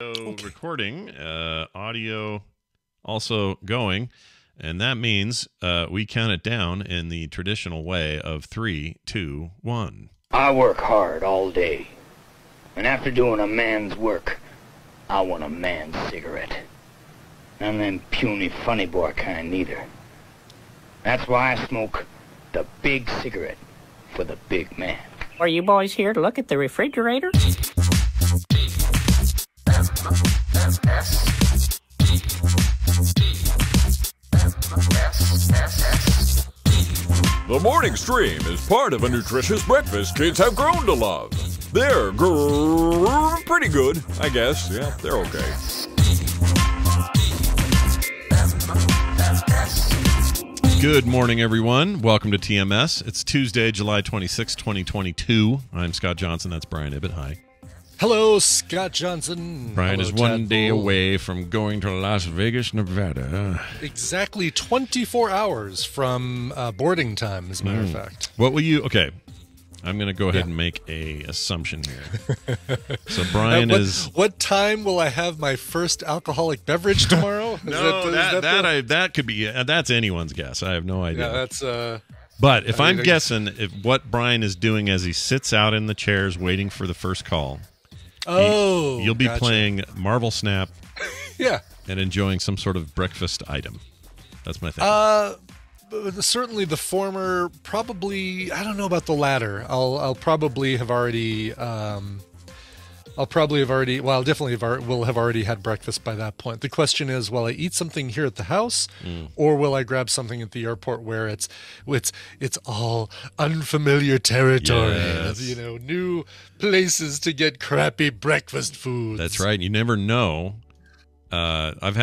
Recording, audio also going, and that means we count it down in the traditional way of 3, 2, 1. I work hard all day, and after doing a man's work, I want a man's cigarette. None of them puny funny boy kind neither. That's why I smoke the big cigarette for the big man. Are you boys here to look at the refrigerator? The morning stream is part of a nutritious breakfast kids have grown to love. They're pretty good, I guess. Yeah, they're okay. Good morning, everyone. Welcome to TMS. It's Tuesday, July 26, 2022. I'm Scott Johnson. That's Brian Ibbett. Hi. Hello, Scott Johnson. Brian Hello, is one Chad day Bull. away from going to Las Vegas, Nevada. Exactly 24 hours from boarding time, as a matter of fact. What will you... Okay, I'm going to go ahead and make a assumption here. So Brian is... What time will I have my first alcoholic beverage tomorrow? That could be... that's anyone's guess. I have no idea. Yeah, that's... But if I'm guessing, if what Brian is doing as he sits out in the chairs waiting for the first call... you'll be playing Marvel Snap, yeah, and enjoying some sort of breakfast item. That's my thing. Certainly the former. Probably, I don't know about the latter. I'll probably have already. Well, I'll definitely will have already had breakfast by that point. The question is, will I eat something here at the house, or will I grab something at the airport where it's all unfamiliar territory, Yes. New places to get crappy breakfast foods. That's right. You never know. So I've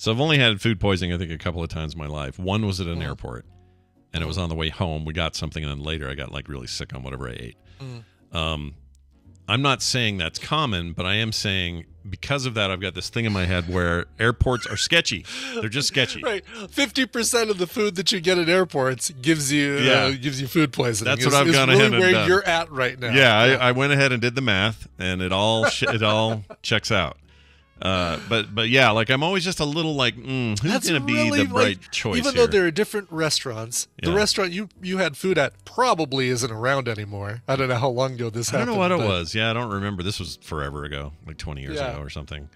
only had food poisoning, I think, a couple of times in my life. One was at an airport, and it was on the way home. We got something, and then later I got really sick on whatever I ate. I'm not saying that's common, but I am saying because of that, I've got this thing in my head where airports are sketchy. They're just sketchy. Right. 50% of the food that you get at airports gives you food poisoning. That's what I've gone ahead and where done. You're at right now. Yeah, I went ahead and did the math, and it all checks out. But yeah, I'm always just a little who's going to be the right choice even here? though there are different restaurants, the restaurant you had food at probably isn't around anymore. I don't know how long ago this happened. I don't know what it was. Yeah, I don't remember. This was forever ago, 20 years ago or something.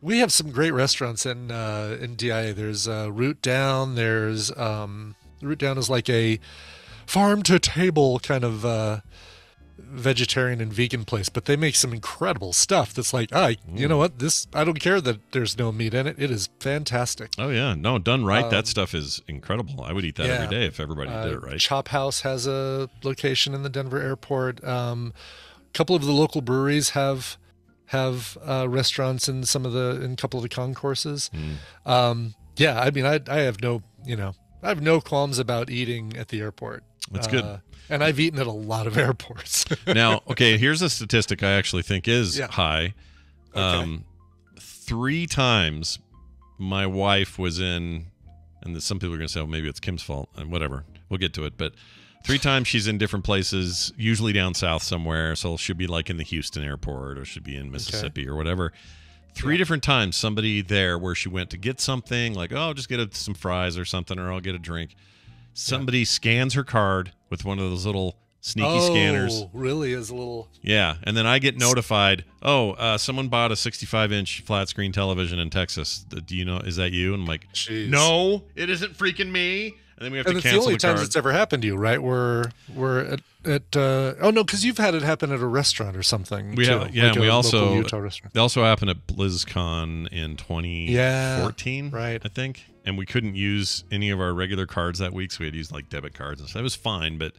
We have some great restaurants in DIA. There's Root Down. There's Root Down is like a farm to table kind of vegetarian and vegan place, but they make some incredible stuff that's you know what, I don't care that there's no meat in it. It is fantastic. Oh yeah, no, done right, that stuff is incredible. I would eat that every day if everybody did it right. Chop House has a location in the Denver airport. A couple of the local breweries have restaurants in a couple of the concourses. Yeah, I mean, I have no qualms about eating at the airport. That's good. And I've eaten at a lot of airports. Now, okay, here's a statistic I actually think is high. 3 times my wife was in, and some people are going to say, well, maybe it's Kim's fault, and whatever. We'll get to it. But 3 times she's in different places, usually down south somewhere. So she'll be in the Houston airport, or she'll be in Mississippi or whatever. 3 different times somebody there where she went to get something, I'll just get some fries or something, or I'll get a drink. Somebody scans her card with one of those little sneaky scanners. Oh, really? Is a little... Yeah, and then I get notified, someone bought a 65-inch flat screen television in Texas. Do you know, is that you? And I'm like, jeez. No, it isn't freaking me. And then we have to cancel the card. And it's the only times it's ever happened to you, right? We're at oh no, because you've had it happen at a restaurant or something. We have, too, we also Utah restaurant. It also happened at BlizzCon in 2014, right? I think, and we couldn't use any of our regular cards that week, so we had to use debit cards and stuff. It was fine, but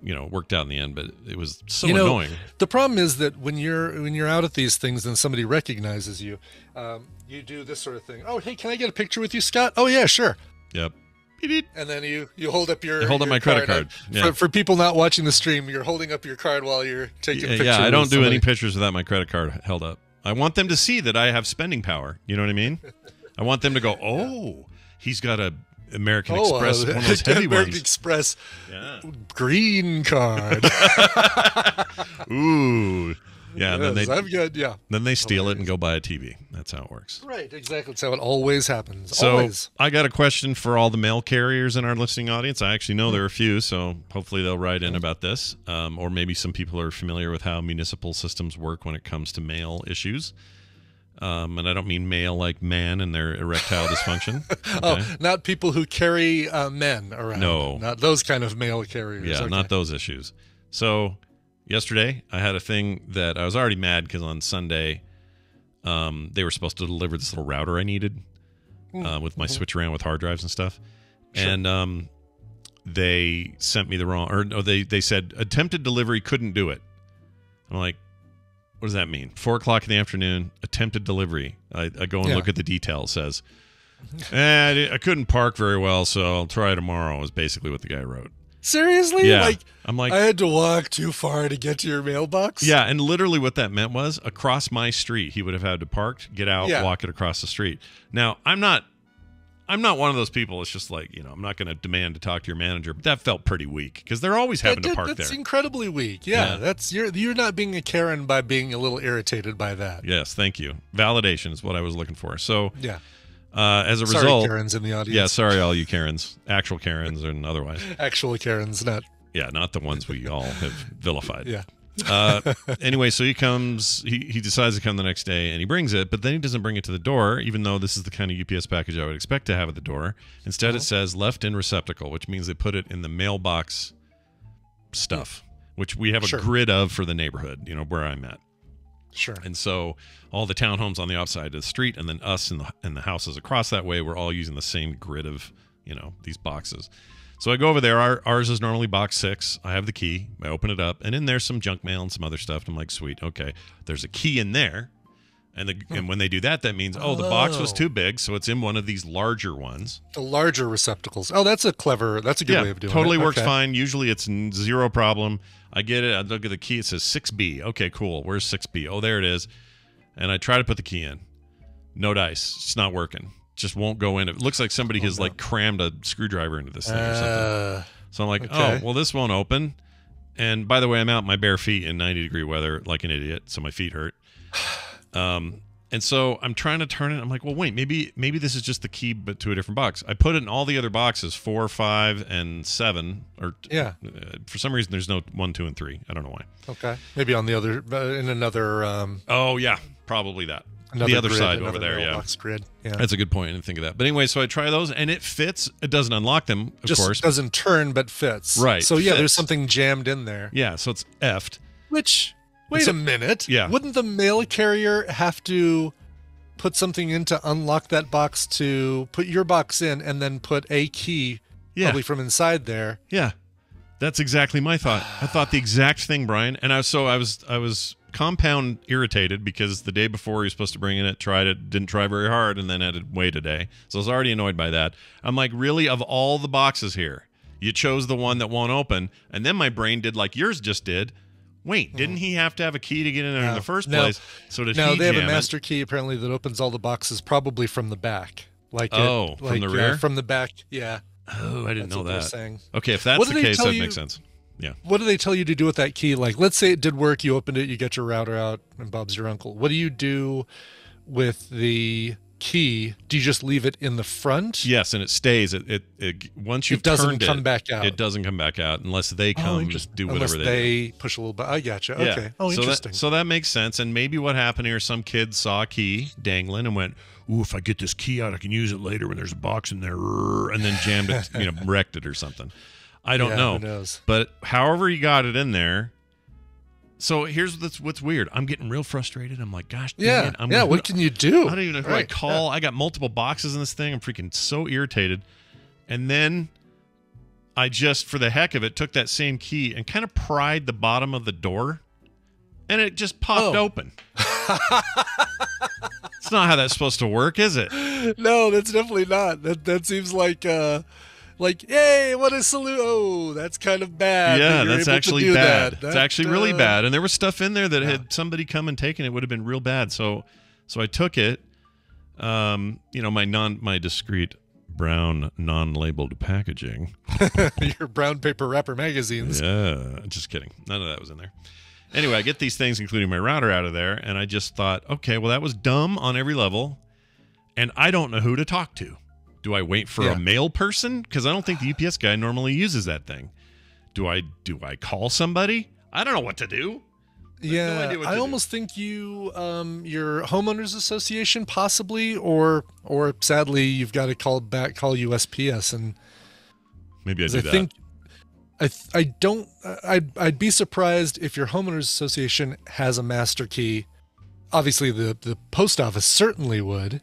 it worked out in the end. But it was so annoying. The problem is that when you're out at these things and somebody recognizes you, you do this sort of thing. Oh, hey, can I get a picture with you, Scott? Oh yeah, sure. Yep. And then you hold up your my credit card. Yeah. For people not watching the stream, you're holding up your card while you're taking a picture. Yeah, I don't do any pictures without my credit card held up. I want them to see that I have spending power. You know what I mean? I want them to go, he's got a American Express, one of those heavy American ones. Express green card. Ooh. Yeah, and then I'm good. Yeah. then they steal it and go buy a TV. That's how it works. Right, exactly. That's how it always happens. So Always. I got a question for all the mail carriers in our listening audience. I actually know there are a few, so hopefully they'll write in about this. Or maybe some people are familiar with how municipal systems work when it comes to mail issues. And I don't mean male like man and their erectile dysfunction. Okay? Oh, not people who carry men around. No. Not those kind of mail carriers. Yeah, Okay. not those issues. So yesterday I had a thing that I was already mad because on Sunday they were supposed to deliver this little router I needed with my switch around with hard drives and stuff. Sure. And they sent me the wrong, or no, they said attempted delivery, couldn't do it. I'm like, what does that mean? 4 o'clock in the afternoon, attempted delivery. I go and look at the details. Says, I couldn't park very well, so I'll try tomorrow, is basically what the guy wrote. Seriously? Yeah. I'm like, I had to walk too far to get to your mailbox? Yeah, and literally what that meant was across my street, he would have had to park, get out, walk it across the street. Now, I'm not one of those people. It's just like, I'm not going to demand to talk to your manager, but that felt pretty weak because they're always having to park there. That's incredibly weak. Yeah, that's you're not being a Karen by being a little irritated by that. Yes, thank you. Validation is what I was looking for. So yeah. As a result, Karens in the audience. Yeah, sorry, all you Karens, actual Karens and otherwise. Actual Karens, not. Yeah, not the ones we all have vilified. Yeah. Anyway, so he comes, he decides to come the next day and he brings it, but then he doesn't bring it to the door, even though this is the kind of UPS package I would expect to have at the door. Instead, it says left in receptacle, which means they put it in the mailbox stuff, which we have a grid of for the neighborhood, where I'm at. Sure. And so all the townhomes on the outside of the street and then us in the houses across that way, we're all using the same grid of, these boxes. So I go over there. Ours is normally box 6. I have the key. I open it up, and in there's some junk mail and some other stuff. I'm like, sweet, okay. There's a key in there, and when they do that, that means the box was too big, so it's in one of these larger ones. The larger receptacles. Oh, that's a good way of doing it. Totally works fine. Usually it's zero problem. I get it. I look at the key. It says 6B. Okay, cool. Where's 6B? Oh, there it is. And I try to put the key in. No dice. It's not working. Just won't go in. It looks like somebody has crammed a screwdriver into this thing or something. So I'm like, oh, well, this won't open. And by the way, I'm out in my bare feet in 90-degree weather like an idiot, so my feet hurt. And so I'm trying to turn it. I'm like, well, wait, maybe this is just the key, but to a different box. I put it in all the other boxes, 4, 5, and 7. Or for some reason, there's no 1, 2, and 3. I don't know why. Okay, maybe on the other in another. Oh yeah, probably that. The other grid, side over there, box grid. Yeah, that's a good point. I didn't think of that. But anyway, so I try those, and it fits. It doesn't unlock them, of course. Just doesn't turn, but fits. Right. So there's something jammed in there. Yeah, so it's effed. Which, wait a minute. Yeah. Wouldn't the mail carrier have to put something in to unlock that box to put your box in, and then put a key, probably from inside there? Yeah, that's exactly my thought. I thought the exact thing, Brian. And I was compound irritated because the day before he was supposed to bring in it, didn't try very hard, and then had to wait a day. So I was already annoyed by that. I'm like, really, of all the boxes here, you chose the one that won't open, and then my brain did like yours just did. Wait, didn't he have to have a key to get in there in the first place? So did he they have a jam master key apparently that opens all the boxes, probably from the back. From the rear? From the back, yeah. Oh, I didn't know that. Saying. Okay, if that's the case, that makes sense. Yeah. What do they tell you to do with that key? Like, let's say it did work, you opened it, you get your router out, and Bob's your uncle. What do you do with the key? Do you just leave it in the front? Yes, and it stays. It once you've turned it, come back out. It doesn't come back out unless they come do whatever they push a little bit. I gotcha. Yeah. Okay. Oh, interesting. So that makes sense. And maybe what happened here, some kid saw a key dangling and went, ooh, if I get this key out, I can use it later when there's a box in there, and then jammed it, wrecked it or something. I don't know. Who knows? But however you got it in there. So here's what's weird. I'm getting real frustrated. I'm like, gosh, dang it. What can you do? I don't even know who I call. Yeah. I got multiple boxes in this thing. I'm freaking so irritated. And then I just, for the heck of it, took that same key and kind of pried the bottom of the door, and it just popped open. It's not how that's supposed to work, is it? No, that's definitely not. That seems like hey, what a salute. Oh, that's kind of bad. Yeah, that's actually bad. It's actually really bad. And there was stuff in there that had somebody come and taken it would have been real bad. So I took it, my discreet brown non-labeled packaging. Your brown paper wrapper magazines. Yeah, just kidding. None of that was in there. Anyway, I get these things, including my router, out of there, and I just thought, okay, well, that was dumb on every level, and I don't know who to talk to. Do I wait for a mail person? Because I don't think the UPS guy normally uses that thing. Do I call somebody? I don't know what to do. I almost think you, your homeowners association possibly, or sadly you've got to call USPS and maybe I do that. I'd be surprised if your homeowners association has a master key. Obviously, the post office certainly would.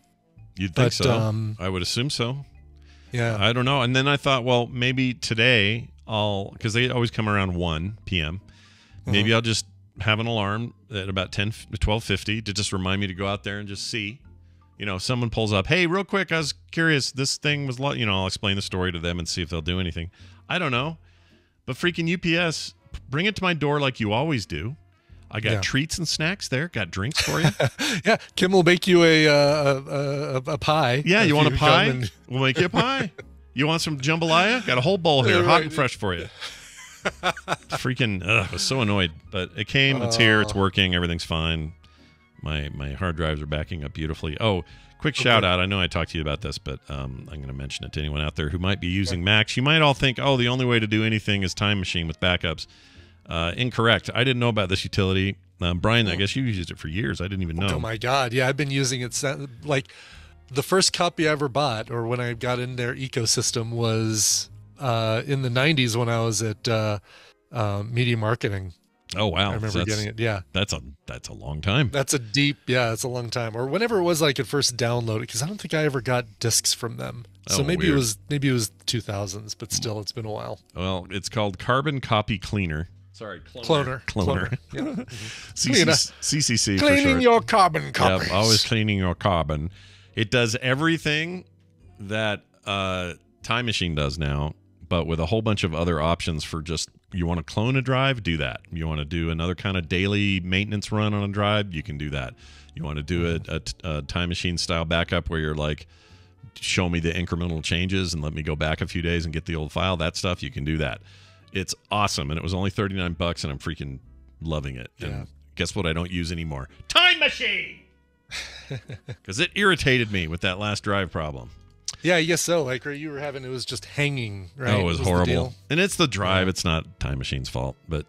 You'd think so. I would assume so. Yeah. I don't know. And then I thought, well, maybe today because they always come around 1 p.m. Maybe I'll just have an alarm at about 12:50 to just remind me to go out there and just see. Someone pulls up, hey, real quick, I was curious, this thing was, I'll explain the story to them and see if they'll do anything. I don't know. But freaking UPS, bring it to my door like you always do. I got treats and snacks there, got drinks for you. Yeah, Kim will make you a pie. Yeah, you want a pie? We'll make you a pie. You want some jambalaya? Got a whole bowl here, hot and fresh for you. Freaking, I was so annoyed, but it came. It's here. It's working. Everything's fine. My hard drives are backing up beautifully. Oh, quick shout out. I know I talked to you about this, but I'm going to mention it to anyone out there who might be using Macs. You might all think, oh, the only way to do anything is Time Machine with backups. Incorrect. I didn't know about this utility. Brian, I guess you used it for years. I didn't even know. Oh my God. Yeah, I've been using it. Like the first copy I ever bought, or when I got in their ecosystem, was in the 90s when I was at media marketing. Oh wow! I remember getting it. Yeah, that's a long time. That's a long time. Or whenever it was I could first download it, because I don't think I ever got discs from them. So maybe weird. it was 2000s, but still, it's been a while. Well, it's called Carbon Copy Cleaner. Sorry, Cloner. Yeah. CCC. Cleaning your carbon copies. Yeah, always cleaning your carbon. It does everything that Time Machine does now, but with a whole bunch of other options for just, you want to clone a drive, do that. You want to do another kind of daily maintenance run on a drive, you can do that. You want to do a Time Machine style backup where you're like, show me the incremental changes and let me go back a few days and get the old file, that stuff, you can do that. It's awesome, and it was only $39, and I'm freaking loving it. Yeah. And guess what I don't use anymore? Time Machine! Because it irritated me with that last drive problem. Yeah, I guess so. Like you were having, it was just hanging, right? Oh, it was horrible. And it's the drive. Yeah. It's not Time Machine's fault, but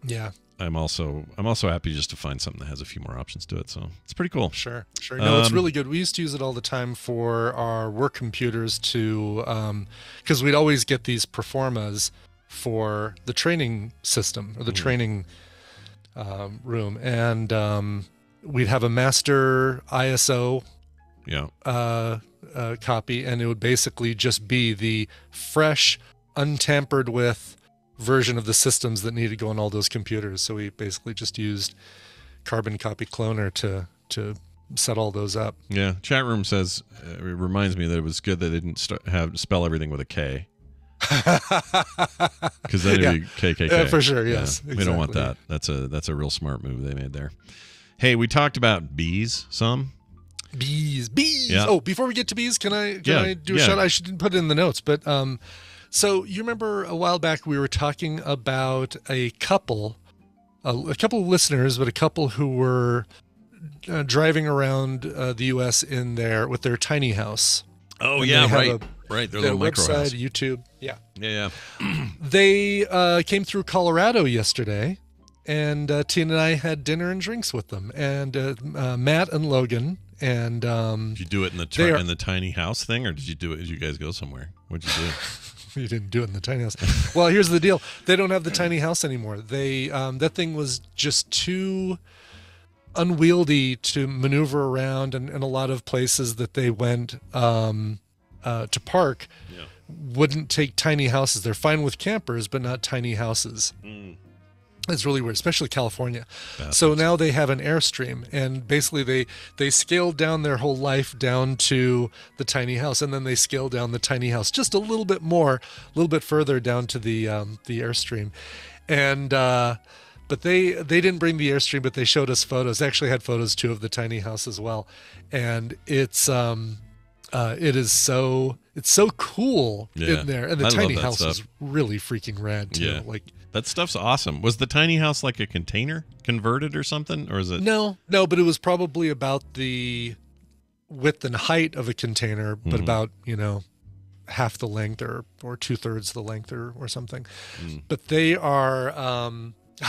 yeah. I'm also happy just to find something that has a few more options to it. So it's pretty cool. Sure. No, it's really good. We used to use it all the time for our work computers because we'd always get these Performas for the training system or the training room, and we'd have a master ISO copy, and it would basically just be the fresh, untampered with version of the systems that needed to go on all those computers. So we basically just used Carbon Copy Cloner to set all those up. Yeah, chat room says it reminds me that it was good that they didn't spell everything with a K. Because that'd be KKK. Yeah, for sure. Yes, exactly. We don't want that. That's a real smart move they made there. Hey, we talked about bees some. Bees. Yeah. Oh, before we get to bees, can I do a shout? I should put it in the notes, but so you remember a while back we were talking about a couple of listeners, but a couple who were driving around the U.S. with their tiny house. Oh, yeah, right. Right, their little micro website, house. YouTube. Yeah. Yeah. They came through Colorado yesterday, and Tina and I had dinner and drinks with them. And Matt and Logan and did you do it in the tiny house thing, or did you do it as you guys go somewhere? What'd you do? You didn't do it in the tiny house. Well, here's the deal. They don't have the tiny house anymore. They that thing was just too unwieldy to maneuver around, and a lot of places that they went to park wouldn't take tiny houses. They're fine with campers, but not tiny houses. It's really weird, especially California. So now they have an Airstream, and basically they scaled down their whole life down to the tiny house, and then they scaled down the tiny house just a little bit further down to the Airstream. And but they didn't bring the Airstream, but they showed us photos. They actually had photos too of the tiny house as well, and it's so cool in there, and the tiny house is really freaking rad too. Yeah. Like That stuff's awesome. Was the tiny house like a container converted or something? Or is it? No, but it was probably about the width and height of a container, but about, half the length or 2/3 the length or something. But they are,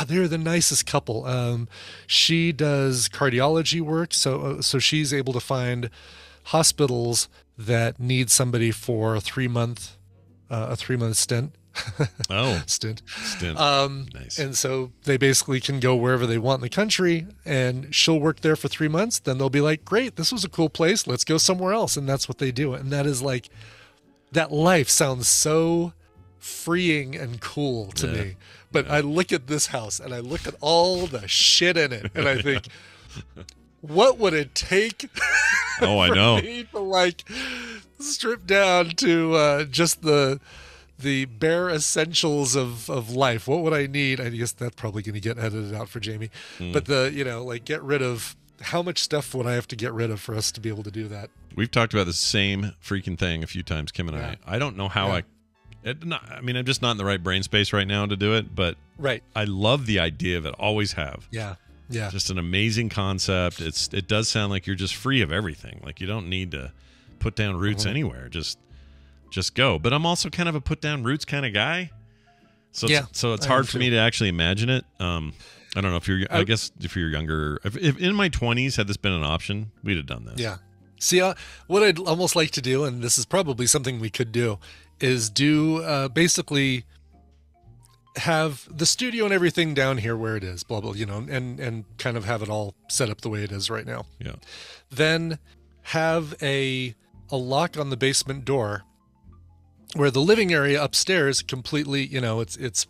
they're the nicest couple. She does cardiology work. So she's able to find hospitals that need somebody for a 3-month stint. Stint. Nice. And so they basically can go wherever they want in the country, and she'll work there for 3 months. Then they'll be like, great, this was a cool place. Let's go somewhere else. And that's what they do. And that is like, that life sounds so freeing and cool to me. But I look at this house and I look at all the shit in it, and I think, what would it take I know. me to like strip down to just the bare essentials of life? What would I need? I guess that's probably going to get edited out for Jamie. But get rid of, how much stuff would I have to get rid of for us to be able to do that? We've talked about the same freaking thing a few times, Kim and I. I don't know how I'm just not in the right brain space right now to do it, but I love the idea of it. Always have. Yeah. Just an amazing concept. It does sound like you're just free of everything. Like you don't need to put down roots anywhere. Just go. But I'm also kind of a put down roots kind of guy. So it's hard for me to actually imagine it. I don't know if I guess if you're younger, if in my 20s had this been an option, we'd have done this. Yeah. See, what I'd almost like to do, and this is probably something we could do, is basically have the studio and everything down here where it is, blah, blah, and kind of have it all set up the way it is right now. Yeah. Then have a lock on the basement door where the living area upstairs completely, it's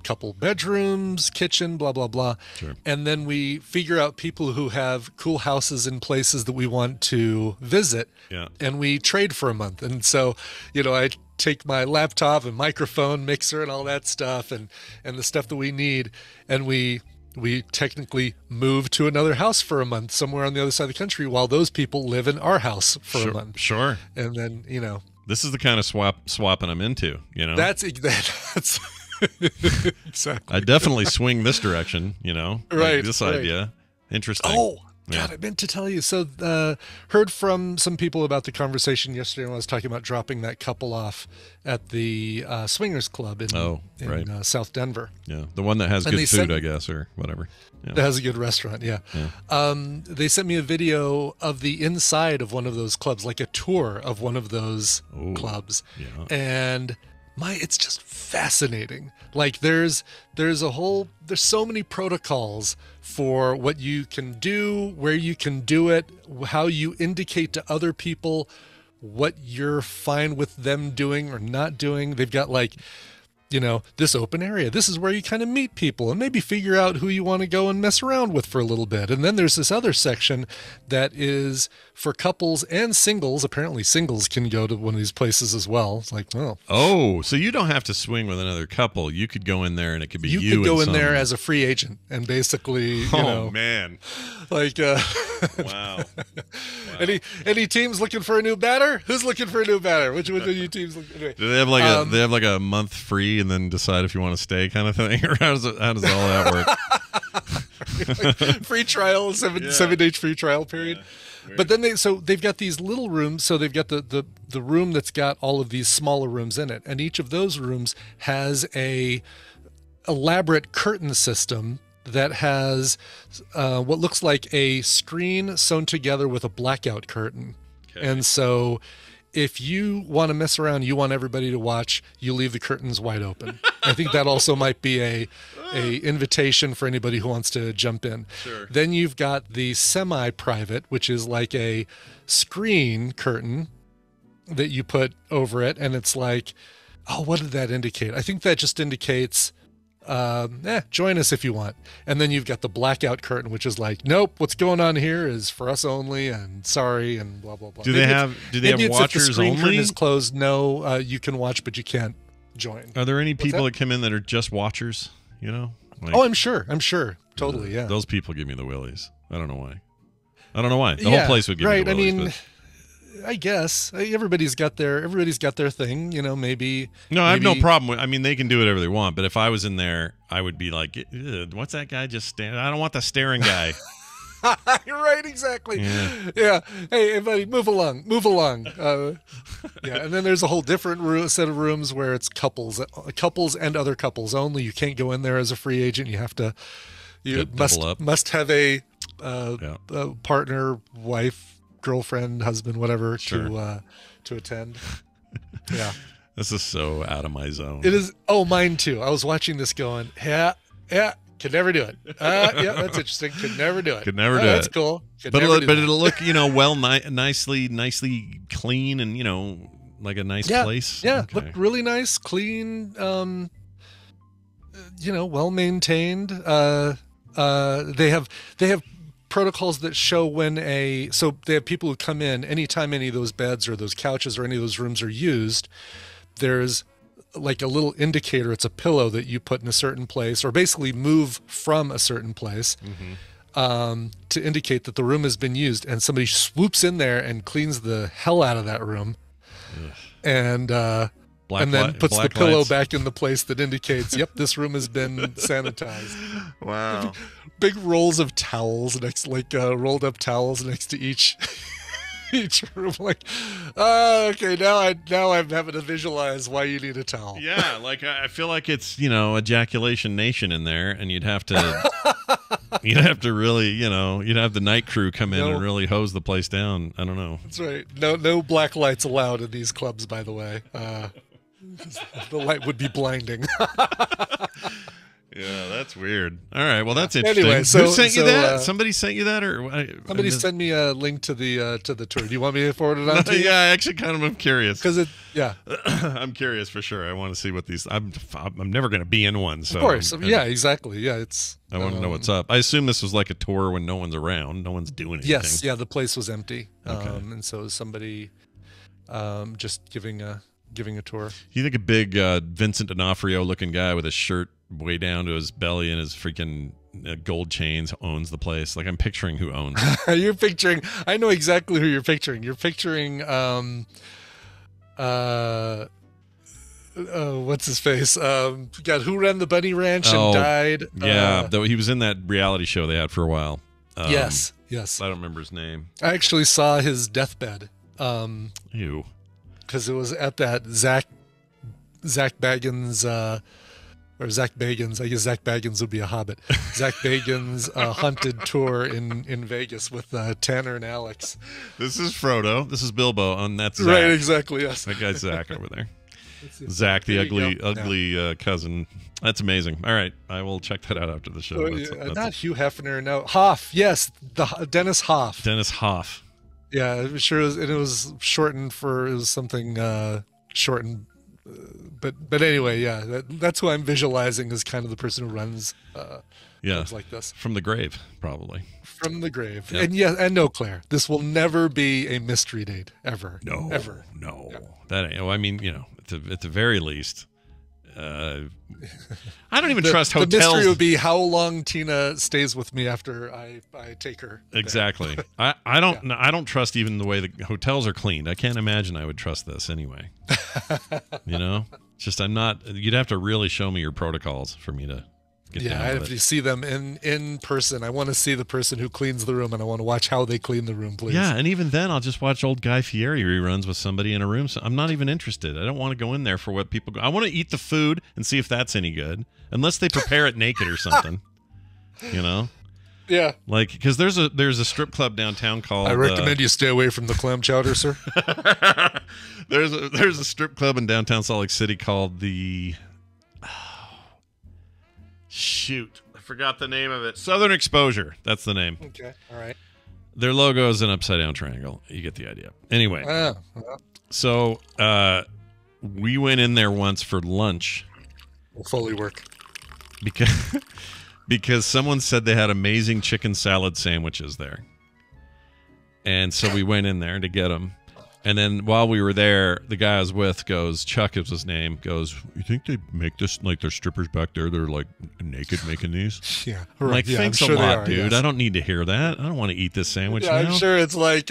couple bedrooms, kitchen, blah, blah, blah. Sure. And then we figure out people who have cool houses in places that we want to visit. Yeah. And we trade for a month. And so, I take my laptop and microphone, mixer and all that stuff and the stuff that we need. And we technically move to another house for a month somewhere on the other side of the country while those people live in our house for a month. Sure. And then, this is the kind of swapping I'm into, That's exactly. I definitely swing this direction, right? This idea, interesting. Oh, God, I meant to tell you. So, heard from some people about the conversation yesterday when I was talking about dropping that couple off at the Swingers Club in South Denver. Yeah, the one that has good food, I guess, or whatever. Yeah. That has a good restaurant, yeah. They sent me a video of the inside of one of those clubs, like a tour of one of those clubs, and it's just fascinating. Like there's so many protocols for what you can do, where you can do it, how you indicate to other people what you're fine with them doing or not doing. They've got this open area. This is where you kind of meet people and maybe figure out who you want to go and mess around with for a little bit. And then there's this other section that is for couples and singles. Apparently singles can go to one of these places as well. It's like, oh, so you don't have to swing with another couple. You could go in there and it could be you. You could go in there as a free agent and basically, man. Like, wow. Any teams looking for a new batter? Who's looking for a new batter? Which one of you teams? Anyway. Do they have like a month free and then decide if you want to stay kind of thing? Or how does all that work? Free trial, 7-day free trial period. Yeah. But then they've got these little rooms. So they've got the room that's got all of these smaller rooms in it. And each of those rooms has a elaborate curtain system that has what looks like a screen sewn together with a blackout curtain. Okay. And so if you want to mess around, you want everybody to watch, you leave the curtains wide open. I think that also might be a invitation for anybody who wants to jump in. Sure. Then you've got the semi-private, which is like a screen curtain that you put over it. And it's like, what did that indicate? I think that just indicates join us if you want. And then you've got the blackout curtain, which is like, nope, what's going on here is for us only, and sorry, and blah blah blah. Do they have watchers if the screen only? Curtain is closed. No, you can watch, but you can't join. Are there any people that come in that are just watchers? I'm sure, totally, yeah. Those people give me the willies. I don't know why. The whole place would give me the willies. I guess everybody's got their thing, you know. Maybe I have no problem with. I mean, they can do whatever they want. But if I was in there, I would be like, "What's that guy just staring? I don't want the staring guy." You're right, exactly. Yeah. Hey, buddy, move along. Yeah, and then there's a whole different set of rooms where it's couples and other couples only. You can't go in there as a free agent. You have to. You must have a partner, wife, girlfriend, husband, whatever, to attend. Yeah. This is so out of my zone. It is. Oh, mine too. I was watching this going, yeah. Could never do it. Yeah, that's interesting. Could never do it. Could never do that's it. That's cool. But it'll look, well, nicely clean and, like a nice place. Yeah, okay. Look really nice, clean, well maintained. They have protocols that show so they have people who come in anytime any of those beds or those couches or any of those rooms are used. There's like a little indicator. It's a pillow that you put in a certain place or basically move from a certain place to indicate that the room has been used, and somebody swoops in there and cleans the hell out of that room. Ugh. And then puts the pillow back in the place that indicates, yep, this room has been sanitized. Wow. Big rolls of towels rolled up towels next to each room. Like, okay, now I'm having to visualize why you need a towel. Yeah, like I feel like it's Ejaculation Nation in there, and you'd have to really you'd have the night crew come in and really hose the place down. I don't know. That's right. No black lights allowed in these clubs, by the way. The light would be blinding. Yeah, that's weird. All right, well, that's interesting. Anyway, who sent you that? Somebody sent you that, or somebody sent me a link to the tour. Do you want me to forward it on to you? Yeah, I actually kind of am curious because I'm curious for sure. I want to see what these. I'm never going to be in one, so of course, exactly. Yeah, it's. I want to know what's up. I assume this was like a tour when no one's around, no one's doing anything. Yes, yeah, the place was empty, okay. And so somebody, just giving a tour. You think a big Vincent D'Onofrio looking guy with a shirt way down to his belly and his freaking gold chains owns the place? Like, I'm picturing who owns it. You're picturing. I know exactly who you're picturing. You're picturing. What's his face? God, who ran the bunny ranch and died? Yeah, though he was in that reality show they had for a while. Yes. I don't remember his name. I actually saw his deathbed. Ew. Because it was at that Zach Baggins, or Zach Bagans. I guess Zach Bagans would be a hobbit. Zach Bagans haunted tour in Vegas with Tanner and Alex. This is Frodo. This is Bilbo, and that's Zack. Right, exactly. Yes, that guy's Zach over there. Zach, the ugly cousin. That's amazing. All right, I will check that out after the show. That's not Hugh Hefner. No, Hoff. Yes, Dennis Hoff. Dennis Hoff. Yeah, it was sure. It was shortened for. It was something shortened. But anyway, yeah, that's who I'm visualizing as kind of the person who runs clubs like this from the grave, probably from the grave. Yep. And no, Claire, this will never be a mystery date ever. No, ever. No, yeah. That ain't. Well, I mean, at the very least. I don't even trust hotels. The mystery would be how long Tina stays with me after I take her. Exactly. I don't trust even the way the hotels are cleaned. I can't imagine I would trust this anyway. Just I'm not. You'd have to really show me your protocols for me to get down with I have to see them in person. I want to see the person who cleans the room, and I want to watch how they clean the room, please. Yeah, and even then, I'll just watch old Guy Fieri reruns with somebody in a room. So I'm not even interested. I don't want to go in there for what people go. I want to eat the food and see if that's any good, unless they prepare it naked or something. Yeah. Like, because there's a strip club downtown called. I recommend you stay away from the clam chowder, sir. There's a strip club in downtown Salt Lake City called the. Shoot, I forgot the name of it. Southern Exposure. That's the name. Okay, all right. Their logo is an upside down triangle. You get the idea. Anyway, so we went in there once for lunch. Will fully work. Because someone said they had amazing chicken salad sandwiches there. And so we went in there to get them. And then while we were there, the guy I was with goes, Chuck is his name, goes, you think they make this like there's strippers back there? They're like naked making these? Yeah. I'm Right. like, Yeah, thanks I'm sure a lot, they are, dude. yes. I don't need to hear that. I don't want to eat this sandwich Yeah, now. I'm sure it's like,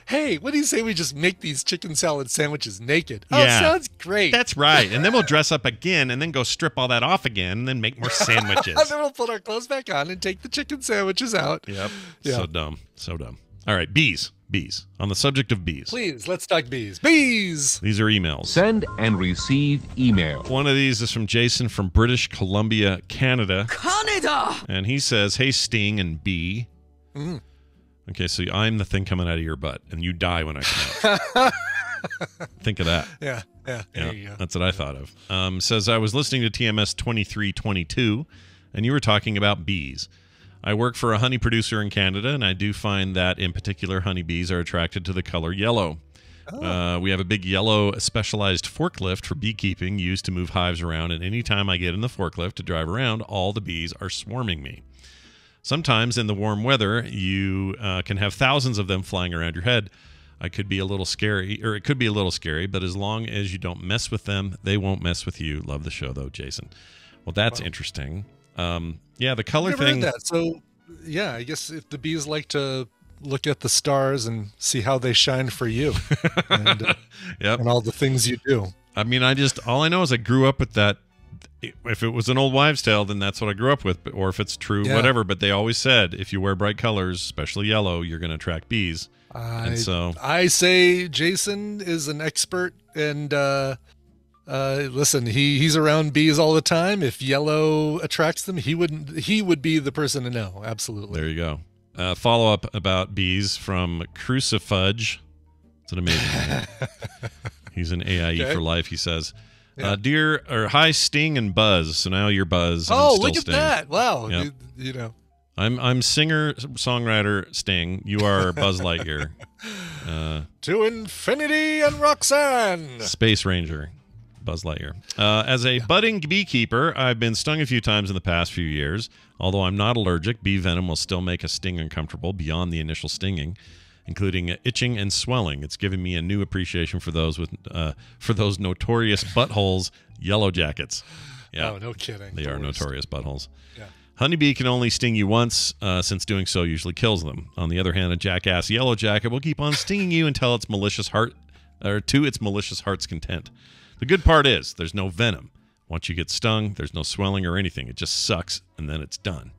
hey, what do you say we just make these chicken salad sandwiches naked? Oh, Yeah. sounds great. That's right. And then we'll dress up again and then go strip all that off again and then make more sandwiches. And then we'll put our clothes back on and take the chicken sandwiches out. Yep. Yeah. So dumb. So dumb. All right. Bees. Bees. On the subject of bees. Please, let's talk bees. Bees! These are emails. Send and receive email. One of these is from Jason from British Columbia, Canada. Canada! And he says, hey, Sting and Bee. Mm. Okay, so I'm the thing coming out of your butt, and you die when I come out. Think of that. Yeah. There you go. That's what I thought of. Says, I was listening to TMS 2322, and you were talking about bees. I work for a honey producer in Canada, and I do find that, in particular, honeybees are attracted to the color yellow. Oh. We have a big yellow specialized forklift for beekeeping used to move hives around, and anytime I get in the forklift to drive around, all the bees are swarming me. Sometimes in the warm weather, you can have thousands of them flying around your head. It could be a little scary, but as long as you don't mess with them, they won't mess with you. Love the show, though, Jason. Well, that's interesting. Yeah, the color Never thing. heard that. So, yeah, I guess if the bees like to look at the stars and see how they shine for you and, Yep. and all the things you do. I mean, all I know is I grew up with that. If it was an old wives' tale, then that's what I grew up with. Or if it's true, Yeah. whatever. But they always said if you wear bright colors, especially yellow, you're going to attract bees. And so I say Jason is an expert, and listen, he's around bees all the time. If yellow attracts them, he would be the person to know. Absolutely. there you go. Follow up about bees from Crucifudge. It's an amazing name. He's an AIE Okay. for life. He says, Yeah. hi, Sting and Buzz. So now you're Buzz. and I'm Oh, still look at Sting. that! Wow, Yep. you know. I'm singer songwriter Sting. You are Buzz Lightyear. To infinity and Roxanne. Space Ranger, Buzz Lightyear. As a budding beekeeper, I've been stung a few times in the past few years. Although I'm not allergic, bee venom will still make a sting uncomfortable beyond the initial stinging, including itching and swelling. It's given me a new appreciation for those notorious buttholes, yellow jackets. Yeah, Oh, no kidding. they The are worst. notorious buttholes. Yeah. Honeybee can only sting you once, since doing so usually kills them. On the other hand, a jackass yellow jacket will keep on stinging you until its malicious heart's content. The good part is there's no venom. Once you get stung, there's no swelling or anything. It just sucks, and then it's done.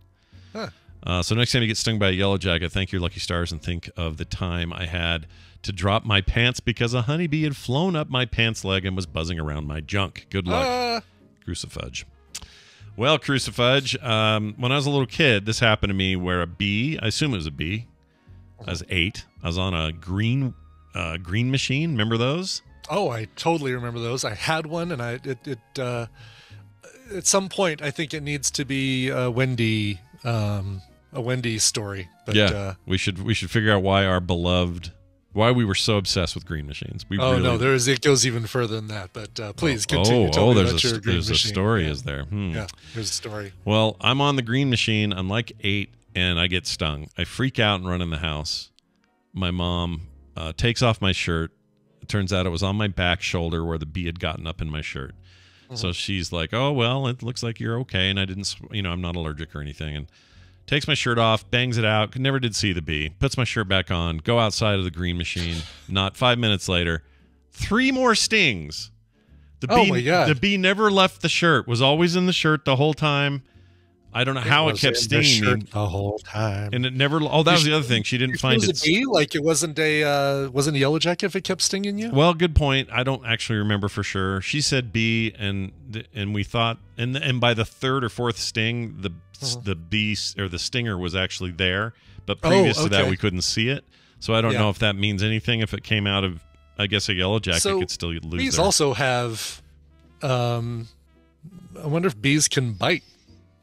Huh. So next time you get stung by a yellow jacket, thank your lucky stars and think of the time I had to drop my pants because a honeybee had flown up my pants leg and was buzzing around my junk. Good luck, Crucifudge. Well, Crucifudge, when I was a little kid, this happened to me where a bee, I assume it was a bee, I was 8. I was on a green machine. Remember those? Oh, I totally remember those. I had one, and at some point, I think it needs to be a Wendy story. But, Yeah, we should figure out why we were so obsessed with green machines. no, it goes even further than that. But please continue. Tell me there's about your green there's a machine. story, Yeah. is there? Yeah, here's a story. Well, I'm on the green machine. I'm like 8, and I get stung. I freak out and run in the house. My mom takes off my shirt. It turns out it was on my back shoulder where the bee had gotten up in my shirt. So she's like, "Oh well, it looks like you're okay," and I didn't, I'm not allergic or anything. And takes my shirt off, bangs it out. Never did see the bee. Puts my shirt back on. Go outside of the green machine. Not 5 minutes later, 3 more stings. My God. The bee never left the shirt. Was always in the shirt the whole time. I don't know how it kept was in the stinging me. shirt the whole time. And it never. Oh, that was the other thing. She didn't find it was a bee. Like it wasn't a yellow jacket if it kept stinging you. Well, good point. I don't actually remember for sure. She said bee, and we thought, and by the 3rd or 4th sting, the bee or the stinger was actually there. But previous to that, okay. we couldn't see it. So I don't know if that means anything. If it came out of, I guess, a yellow jacket, could still lose. Bees their... also have. I wonder if bees can bite.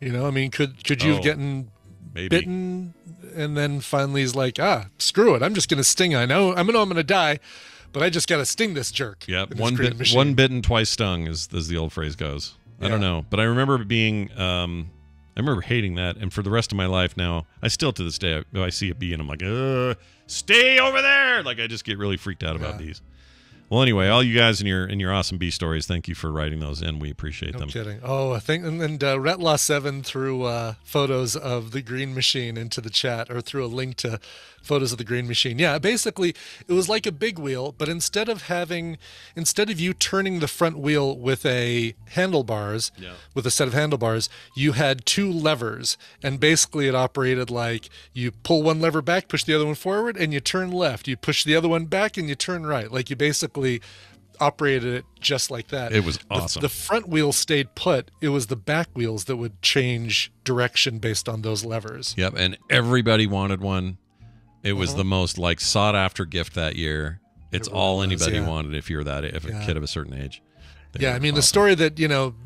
You know, I mean, could you have gotten bitten and then finally he's like, screw it, I'm just going to sting. I know I'm going to die, but I just got to sting this jerk. Yeah, one bitten, twice stung, as the old phrase goes. I don't know, but I remember being I remember hating that, and for the rest of my life now, I still to this day, I see a bee and I'm like, stay over there! Like I just get really freaked out about bees. Well, anyway, all you guys in your awesome bee stories, thank you for writing those in. We appreciate them. No kidding. Oh, I think, and Retlaw7 threw photos of the green machine into the chat, or threw a link to photos of the green machine. Yeah, basically, it was like a big wheel, but instead of you turning the front wheel with a handlebars, with a set of handlebars, you had 2 levers, and basically it operated like you pull one lever back, push the other one forward, and you turn left. You push the other one back, and you turn right. Like you basically operated it just like that. It was awesome. The front wheel stayed put. It was the back wheels that would change direction based on those levers. Yep, and everybody wanted one. It was the most like sought after gift that year. It's all anybody wanted if you're if a kid of a certain age. Yeah, I mean, the story that,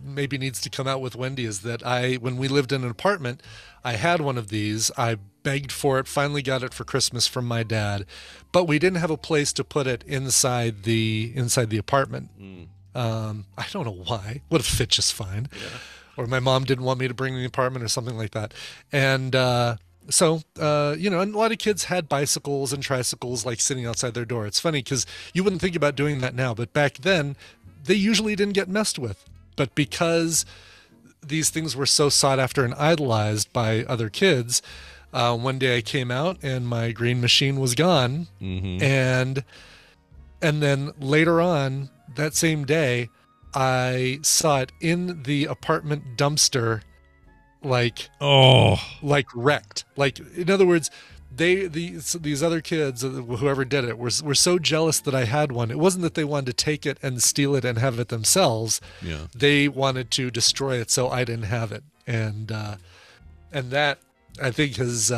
maybe needs to come out with Wendy is that when we lived in an apartment, I had one of these. I begged for it, finally got it for Christmas from my dad, but we didn't have a place to put it inside the apartment. I don't know why. Would have fit just fine. Yeah. Or my mom didn't want me to bring the apartment or something like that. And so, and a lot of kids had bicycles and tricycles like sitting outside their door. It's funny because you wouldn't think about doing that now, but back then they usually didn't get messed with. But because these things were so sought after and idolized by other kids, one day I came out and my green machine was gone. And then later on that same day, I saw it in the apartment dumpster, like wrecked. Like, in other words, these other kids, whoever did it, were so jealous that I had one. It wasn't that they wanted to take it and steal it and have it themselves. Yeah. They wanted to destroy it so I didn't have it. And that, I think, has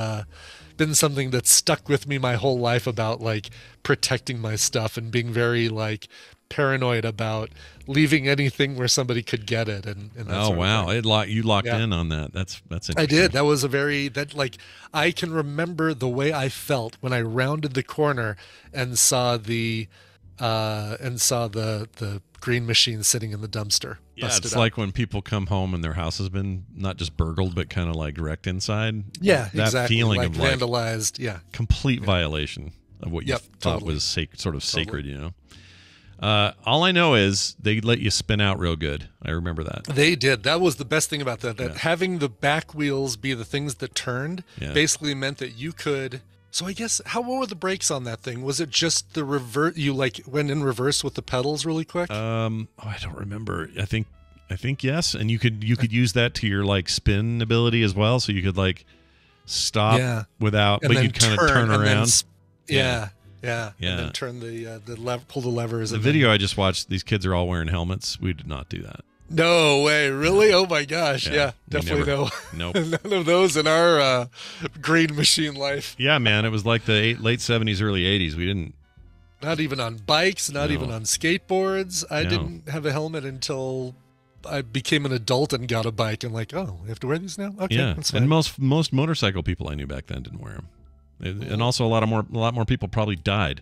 been something that's stuck with me my whole life about like protecting my stuff and being very like paranoid about leaving anything where somebody could get it. And that sort of thing. You locked in on that. That's interesting. I did. That was I can remember the way I felt when I rounded the corner and saw the green machine sitting in the dumpster. Yeah, it's like when people come home and their house has been not just burgled, but kind of like wrecked inside. Yeah, that exactly. feeling like of vandalized. Yeah, complete violation of what you thought was sort of sacred. All I know is they let you spin out real good. I remember that. They did. That was the best thing about that. That having the back wheels be the things that turned basically meant that you could. So I guess, what were the brakes on that thing? Was it just the reverse? You like went in reverse with the pedals really quick? I don't remember. I think yes. And you could use that to your like spin ability as well. So you could like stop without, but you'd kind of turn around. Yeah. And then turn the lever, pull the levers. The video I just watched, these kids are all wearing helmets. We did not do that. No way, really? Oh my gosh, yeah, definitely no. Nope. None of those in our green machine life. Yeah, man, it was like the late 70s, early 80s. We didn't. Not even on bikes, not even on skateboards. I didn't have a helmet until I became an adult and got a bike. And like, oh, we have to wear these now? Okay, that's fine. And most motorcycle people I knew back then didn't wear them. And also a lot more people probably died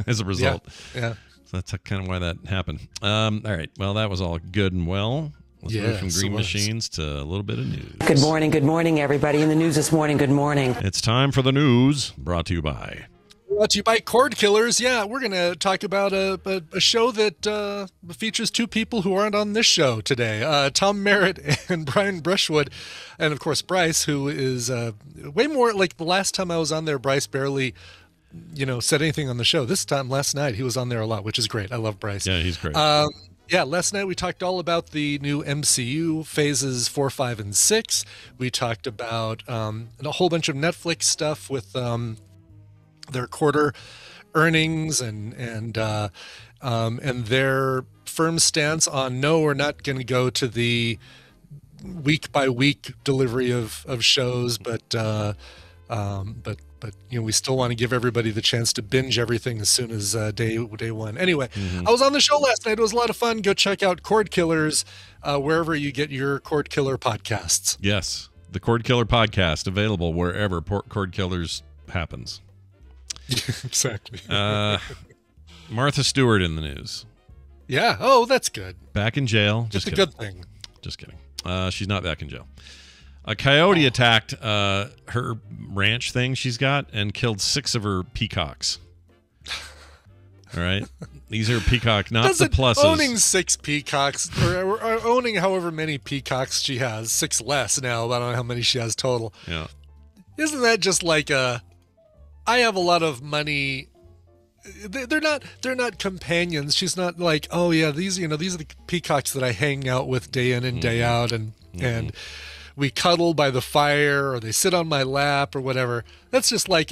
as a result. Yeah. So that's kind of why that happened. All right. Well, that was all good and well. Let's move from green machines to a little bit of news. Good morning, everybody. In the news this morning, good morning. It's time for the news, brought to you by Cord Killers. Yeah, we're going to talk about a show that features 2 people who aren't on this show today. Tom Merritt and Brian Brushwood. And, of course, Bryce, who is way more like the last time I was on there, Bryce barely said anything on the show. This time, last night, he was on there a lot, which is great. I love Bryce. Yeah, he's great. Last night we talked all about the new MCU phases 4, 5, and 6. We talked about a whole bunch of Netflix stuff with their quarter earnings and their firm stance on no, we're not going to go to the week by week delivery of shows, but we still want to give everybody the chance to binge everything as soon as day one. Anyway, I was on the show last night. It was a lot of fun. Go check out Cord Killers wherever you get your Cord Killer podcasts. Yes, the Cord Killer podcast, available wherever Cord Killers happens. Exactly. Martha Stewart in the news. Yeah. Oh, that's good. Back in jail. Just a good thing. Just kidding. She's not back in jail. A coyote attacked her ranch thing she's got and killed 6 of her peacocks. All right, these are peacock, not the pluses. Owning 6 peacocks, or owning however many peacocks she has, 6 less now. I don't know how many she has total. Yeah, isn't that just like I have a lot of money. They're not companions. She's not like, oh yeah, these are the peacocks that I hang out with day in and day out, and we cuddle by the fire, or they sit on my lap, or whatever. That's just like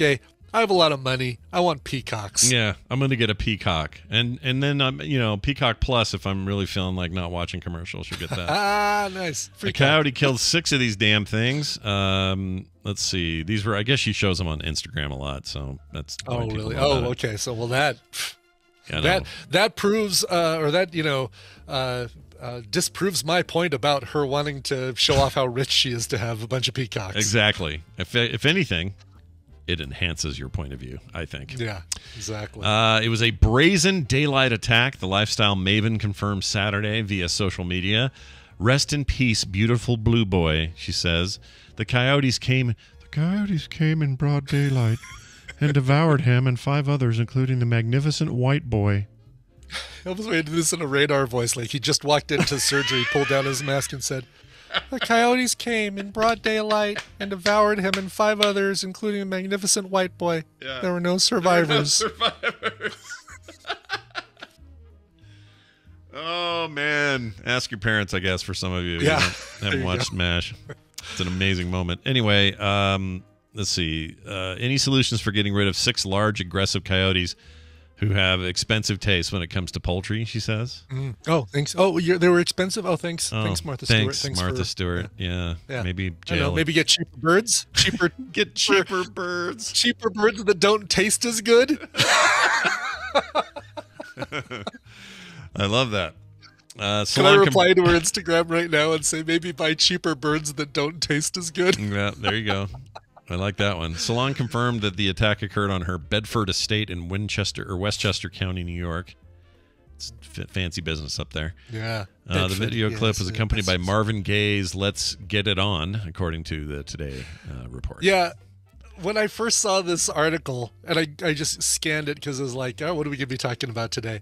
I have a lot of money. I want peacocks. Yeah, I'm going to get a peacock. And then, Peacock Plus, if I'm really feeling like not watching commercials, you'll get that. Nice. The coyote killed 6 of these damn things. Let's see. These were, I guess she shows them on Instagram a lot, so that's why people really? know about it. Okay. So, well, that proves, disproves my point about her wanting to show off how rich she is to have a bunch of peacocks. Exactly. If anything, it enhances your point of view, I think. Yeah, exactly. It was a brazen daylight attack. The lifestyle maven confirmed Saturday via social media. Rest in peace, beautiful blue boy, she says. The coyotes came in broad daylight and devoured him and 5 others, including the magnificent white boy. I was waiting to do this in a radar voice, like he just walked into surgery, pulled down his mask, and said, "The coyotes came in broad daylight and devoured him and 5 others, including a magnificent white boy. Yeah. There were no survivors." Oh, man. Ask your parents, I guess, for some of you. Yeah. Haven't watched MASH. It's an amazing moment. Anyway, let's see. Any solutions for getting rid of 6 large, aggressive coyotes who have expensive taste when it comes to poultry, she says. Oh, thanks. Oh, they were expensive? Oh, thanks. Thanks, Martha Stewart. Thanks, Martha Stewart. Yeah. Maybe jail. Maybe get cheaper birds. Get cheaper birds. Cheaper birds that don't taste as good. I love that. Can I reply to her Instagram right now and say maybe buy cheaper birds that don't taste as good? Yeah, there you go. I like that one. Salon confirmed that the attack occurred on her Bedford estate in Westchester County, New York. It's fancy business up there. Yeah. The video clip was accompanied by Marvin Gaye's "Let's Get It On," according to the Today report. Yeah. When I first saw this article, and I just scanned it because it was like, oh, what are we going to be talking about today?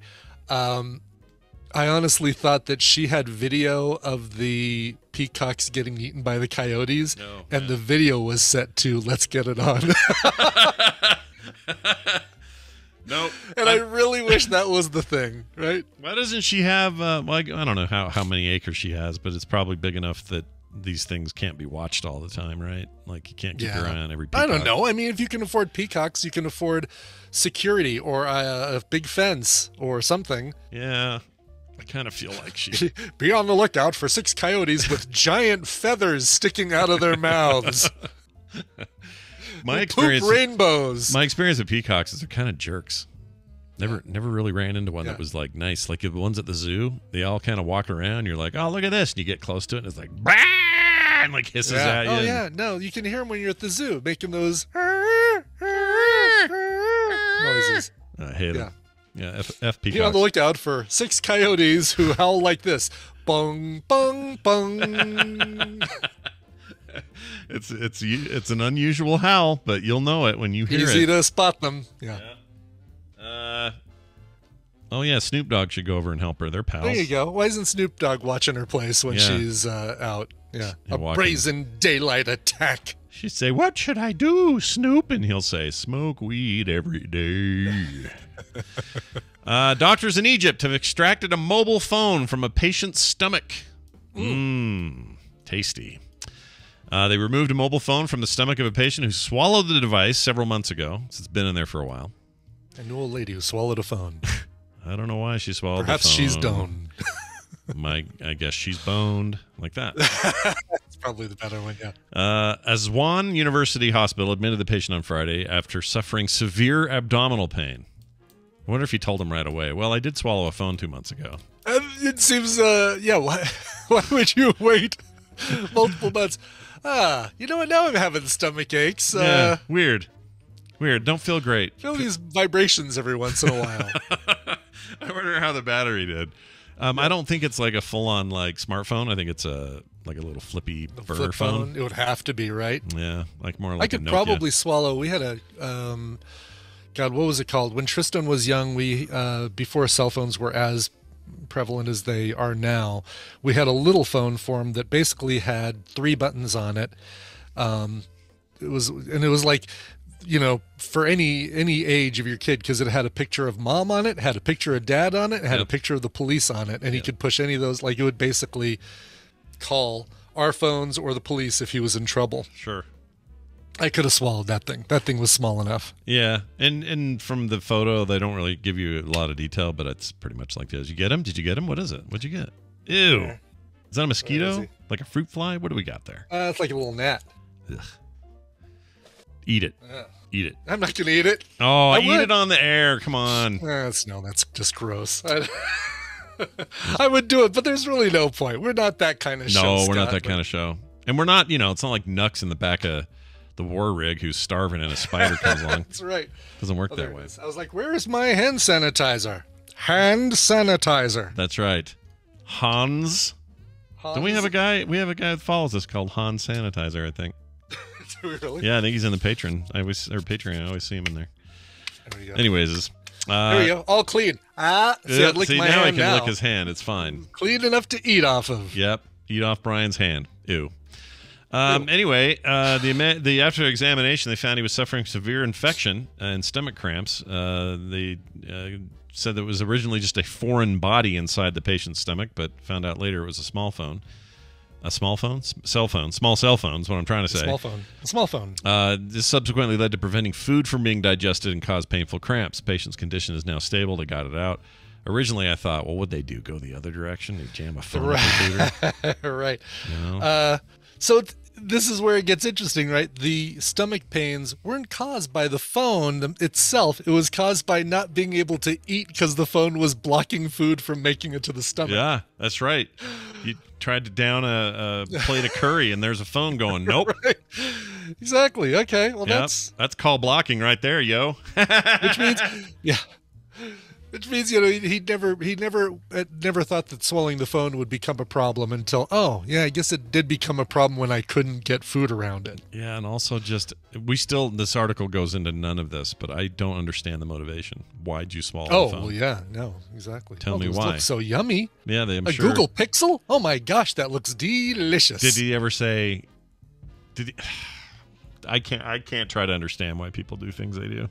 I honestly thought that she had video of the peacocks getting eaten by the coyotes, and the video was set to "Let's Get It On." Nope. And I really wish that was the thing, right? Why doesn't she have, I don't know how many acres she has, but it's probably big enough that these things can't be watched all the time, right? Like, you can't keep your eye on every peacock. I don't know. I mean, if you can afford peacocks, you can afford security or a big fence or something. Yeah. I kind of feel like she... Be on the lookout for 6 coyotes with giant feathers sticking out of their mouths. My experience, rainbows. My experience with peacocks is they're kind of jerks. Never really ran into one that was like nice. Like the ones at the zoo, they all kind of walk around. You're like, oh, look at this. And you get close to it and it's like, bah! And like hisses at you. Oh, yeah. No, you can hear them when you're at the zoo making those noises. I hate them. Yeah, F peacocks. Be on the lookout for 6 coyotes who howl like this. Bung, bung, bung. It's an unusual howl, but you'll know it when you hear it. Easy to spot them. Yeah. Oh, yeah, Snoop Dogg should go over and help her. They're pals. There you go. Why isn't Snoop Dogg watching her place when she's out? Yeah. A brazen daylight attack. She'd say, "What should I do, Snoop?" And he'll say, "Smoke weed every day." Doctors in Egypt have extracted a mobile phone from a patient's stomach. Tasty. They removed a mobile phone from the stomach of a patient who swallowed the device several months ago. So it's been in there for a while. I knew a lady who swallowed a phone. I don't know why she swallowed Perhaps the phone. she's stoned. I guess she's boned. Like that. That's probably the better one, yeah. Aswan University Hospital admitted the patient on Friday after suffering severe abdominal pain. I wonder if he told him right away. Well, I did swallow a phone 2 months ago. It seems, why would you wait multiple months? You know what? Now I'm having stomach aches. Yeah, weird. Don't feel great. Feel these vibrations every once in a while. I wonder how the battery did. I don't think it's like a full-on like smartphone. I think it's a like a little flippy The burner flip phone. phone. It would have to be, right? Yeah, like more like I could a Nokia. probably swallow. We had a God, what was it called? When Tristan was young, we before cell phones were as prevalent as they are now, we had a little phone for him that basically had 3 buttons on it. It was like, you know, for any age of your kid, because it had a picture of mom on it, had a picture of dad on it, had a picture of the police on it, and he could push any of those. Like, it would basically call our phones or the police if he was in trouble. Sure. I could have swallowed that thing. That thing was small enough. Yeah, and from the photo, they don't really give you a lot of detail, but it's pretty much like this. You get him? Did you get him? What is it? What'd you get? Ew. Yeah. Is that a mosquito? he? Like a fruit fly? What do we got there? It's like a little gnat. Ugh. Eat it. Eat it. I'm not going to eat it. Oh, I eat would. it on the air. Come on. That's just gross. I would do it, but there's really no point. We're not that kind of show. No, we're not that kind of show. And we're not, it's not like Nux in the back of the war rig who's starving and a spider comes along. That's right. Doesn't work There that it way. is. I was like, where's my hand sanitizer? Hand sanitizer. That's right. Hans. Don't we have a guy? We have a guy that follows us called Hans Sanitizer, I think. Do we really? Yeah, I think he's in the Patreon. Patreon. I always see him in there. There we go. Anyways, There we go. All clean. See, I'd lick my now I hand can now. lick his hand. It's fine. Clean enough to eat off of. Yep. Eat off Brian's hand. Ew. Anyway, the after examination, they found he was suffering severe infection and stomach cramps. They said that it was originally just a foreign body inside the patient's stomach, but found out later it was a small phone. A small phone? Cell phone. Small cell phone is what I'm trying to say. Small phone. A small phone. This subsequently led to preventing food from being digested and caused painful cramps. Patient's condition is now stable. They got it out. Originally, I thought, well, what'd they do? Go the other direction? They jam a phone up the computer? Right. You know? So this is where it gets interesting, right? The stomach pains weren't caused by the phone itself. It was caused by not being able to eat because the phone was blocking food from making it to the stomach. Yeah, that's right. You tried to down a plate of curry, and there's a phone going, nope. Right. Exactly. Okay. Well, Yep. That's call blocking right there, yo. which means, yeah. Which means, he never thought that swallowing the phone would become a problem until, I guess it did become a problem when I couldn't get food around it. Yeah, and also this article goes into none of this, but I don't understand the motivation. Why'd you swallow the phone? Well, yeah, no, exactly. Tell me those why. look so yummy. Yeah, I'm a sure. Google Pixel? Oh my gosh, that looks delicious. Did he ever say? I can't try to understand why people do things they do.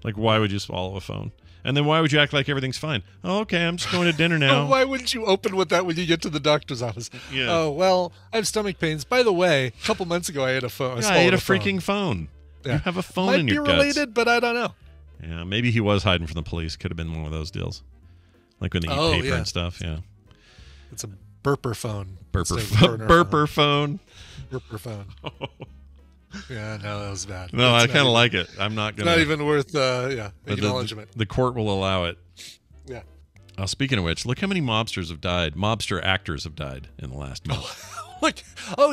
Like, why would you swallow a phone? And then why would you act like everything's fine? Oh, okay, I'm just going to dinner now. Why wouldn't you open with that when you get to the doctor's office? Yeah. Oh, well, I have stomach pains. By the way, a couple months ago I had a phone. I ate a freaking phone. Yeah. You have a phone Might in be your guts. related, but I don't know. Yeah, maybe he was hiding from the police. Could have been one of those deals. Like when they eat paper and stuff, yeah. It's a burper phone. Burper phone. Burper phone. Yeah, no, that was bad. No, It's I kind of like it. I'm not going to. Not even worth, acknowledgement. The court will allow it. Yeah. Speaking of which, look how many mobsters have died. Mobster actors have died in the last month. Look,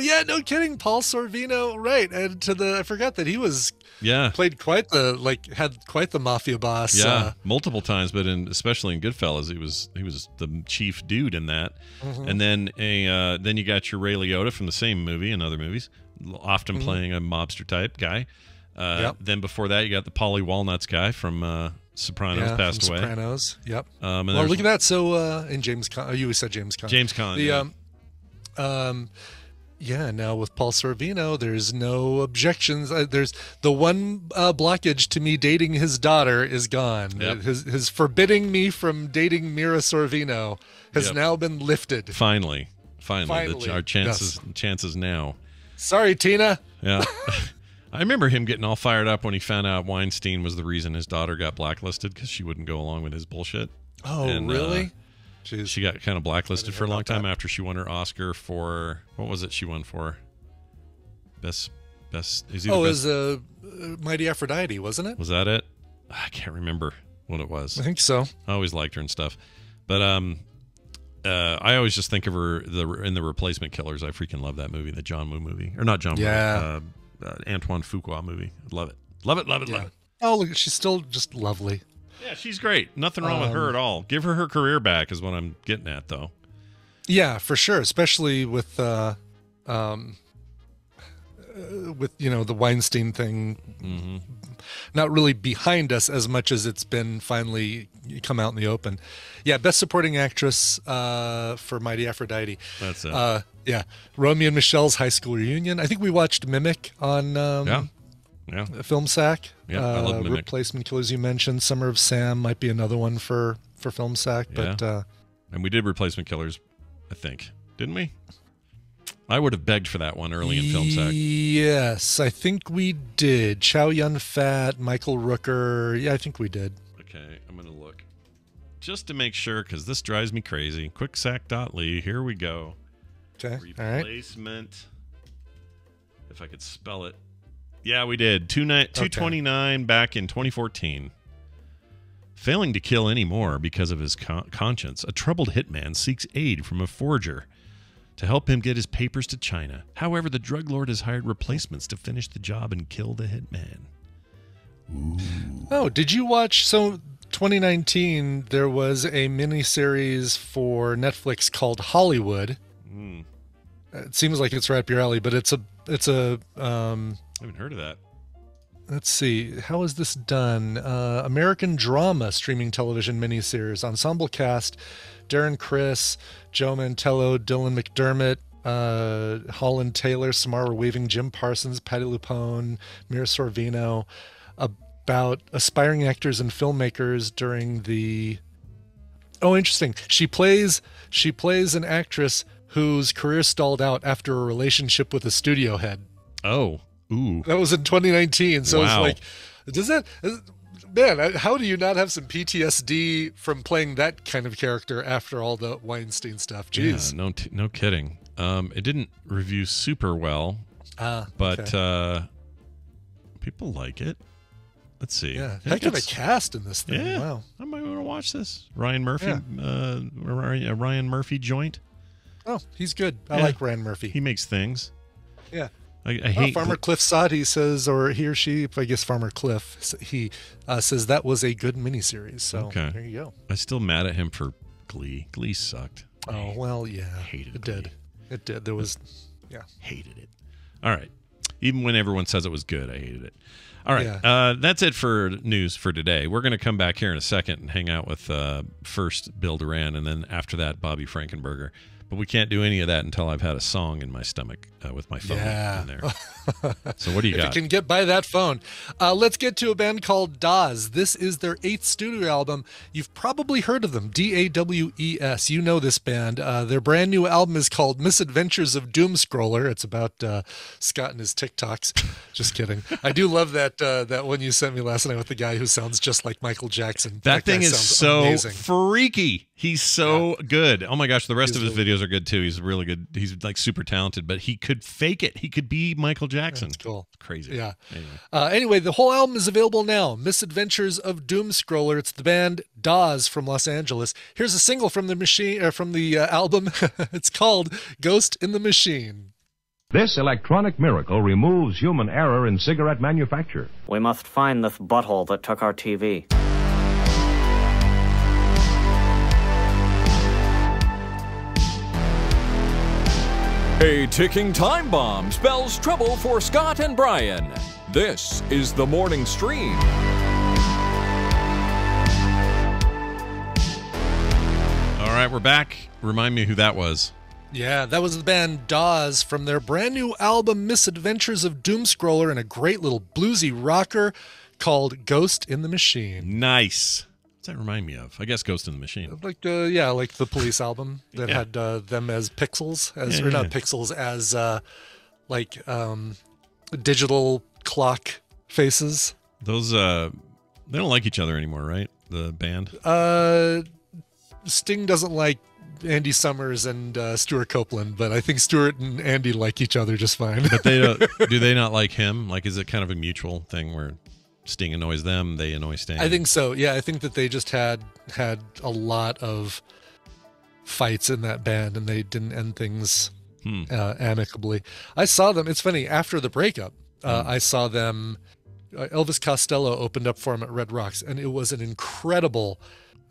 yeah, no kidding. Paul Sorvino, right? And I forgot that he was played had quite the mafia boss. Yeah, multiple times, but especially in Goodfellas, he was the chief dude in that. Mm-hmm. And then you got your Ray Liotta from the same movie and other movies, often playing a mobster type guy. Then before that, you got the Paulie Walnuts guy from Sopranos passed away. Sopranos, yep. Well, look at that. So, in James Caan, you said James Caan. James Caan. Now with Paul Sorvino, there's no objections. There's the one blockage to me dating his daughter is gone. Yep. His forbidding me from dating Mira Sorvino has now been lifted. Finally. Our chances now. Sorry, Tina. Yeah. I remember him getting all fired up when he found out Weinstein was the reason his daughter got blacklisted because she wouldn't go along with his bullshit. Oh, really? She got kind of blacklisted for a long time after she won her Oscar for what was it she won for? Best. It was Mighty Aphrodite, wasn't it? Was that it? I can't remember what it was. I think so. I always liked her and stuff, but I always just think of her in the Replacement Killers. I freaking love that movie, the John Woo movie, or not John Woo. Yeah. Antoine Fuqua movie. Love it. Love it. Oh, look, she's still just lovely. Yeah, she's great. Nothing wrong with her at all. Give her career back is what I'm getting at, though. Yeah, for sure. Especially with with the Weinstein thing not really behind us as much as it's been finally come out in the open. Yeah, Best Supporting Actress for Mighty Aphrodite. That's it. Yeah, Romeo and Michelle's high school reunion. I think we watched Mimic on Film Sack. Yeah, I love Mimic. Replacement Killers you mentioned. Summer of Sam might be another one for Film Sack. Yeah. But and we did Replacement Killers, I think, didn't we? I would have begged for that one early in Film Sack. Yes, I think we did. Chow Yun-Fat, Michael Rooker. Yeah, I think we did. Okay, I'm going to look. Just to make sure, because this drives me crazy. Quicksack.ly. Here we go. Okay, all right. Replacement. If I could spell it. Yeah, we did. 229 back in 2014. Failing to kill any more because of his conscience, a troubled hitman seeks aid from a forger to help him get his papers to China. However, the drug lord has hired replacements to finish the job and kill the hitman. Ooh. Oh, did you watch? So 2019, there was a miniseries for Netflix called Hollywood. It seems like it's right up your alley, but it's a I haven't heard of that. Let's see. How is this done? American drama streaming television miniseries. Ensemble cast: Darren Criss, Joe Mantello, Dylan McDermott, Holland Taylor, Samara Weaving, Jim Parsons, Patti LuPone, Mira Sorvino, about aspiring actors and filmmakers during the... Oh, interesting. She plays an actress whose career stalled out after a relationship with a studio head. Oh, ooh. That was in 2019. So wow. It's like, does that... Man, how do you not have some PTSD from playing that kind of character after all the Weinstein stuff? Jeez. Yeah, no kidding. It didn't review super well, but okay. People like it. Let's see. Yeah, heck of a cast in this thing. Yeah, wow. I might want to watch this. Ryan Murphy, Yeah. Ryan Murphy joint. Oh, he's good. I like Ryan Murphy. He makes things. Yeah. I hate Farmer Cliff Soddy says, or he or she, I guess Farmer Cliff, he says that was a good miniseries. So there you go. I'm still mad at him for Glee. Glee sucked. Oh, well, yeah. Hated it. Glee. Did. It did. There was, Hated it. All right. Even when everyone says it was good, I hated it. All right. Yeah. That's it for news for today. We're going to come back here in a second and hang out with first Bill Doran, and then after that, Bobby Frankenberger. But we can't do any of that until I've had a song in my stomach with my phone in there. So what do you got? If you can get by that phone. Let's get to a band called Dawes. This is their 8th studio album. You've probably heard of them, Dawes. You know this band. Their brand new album is called Misadventures of Doomscroller. It's about Scott and his TikToks. Just kidding. I do love that one you sent me last night with the guy who sounds just like Michael Jackson. That thing is so amazing. Freaky. He's so good. Oh my gosh, the rest of his videos are good too. He's really good. He's like super talented, but he could fake it. He could be Michael Jackson. That's cool. Crazy. Yeah. Anyway, the whole album is available now. Misadventures of Doomscroller. It's the band Dawes from Los Angeles. Here's a single from the album. It's called Ghost in the Machine. This electronic miracle removes human error in cigarette manufacture. We must find this butthole that took our TV. A ticking time bomb spells trouble for Scott and Brian. This is the Morning Stream. All right, we're back. Remind me who that was. Yeah, that was the band Dawes from their brand new album Misadventures of Doomscroller, and a great little bluesy rocker called Ghost in the Machine. Nice. What's that remind me of? I guess Ghost in the Machine. Like the Police album that had them as pixels, not pixels, as digital clock faces. Those they don't like each other anymore, right? The band. Sting doesn't like Andy Summers and Stuart Copeland, but I think Stuart and Andy like each other just fine. But they don't. Do they not like him? Like, is it kind of a mutual thing where Sting annoys them, they annoy Sting? I think so. Yeah, I think that they just had a lot of fights in that band, and they didn't end things amicably. I saw them. It's funny, after the breakup, I saw them. Elvis Costello opened up for them at Red Rocks, and it was an incredible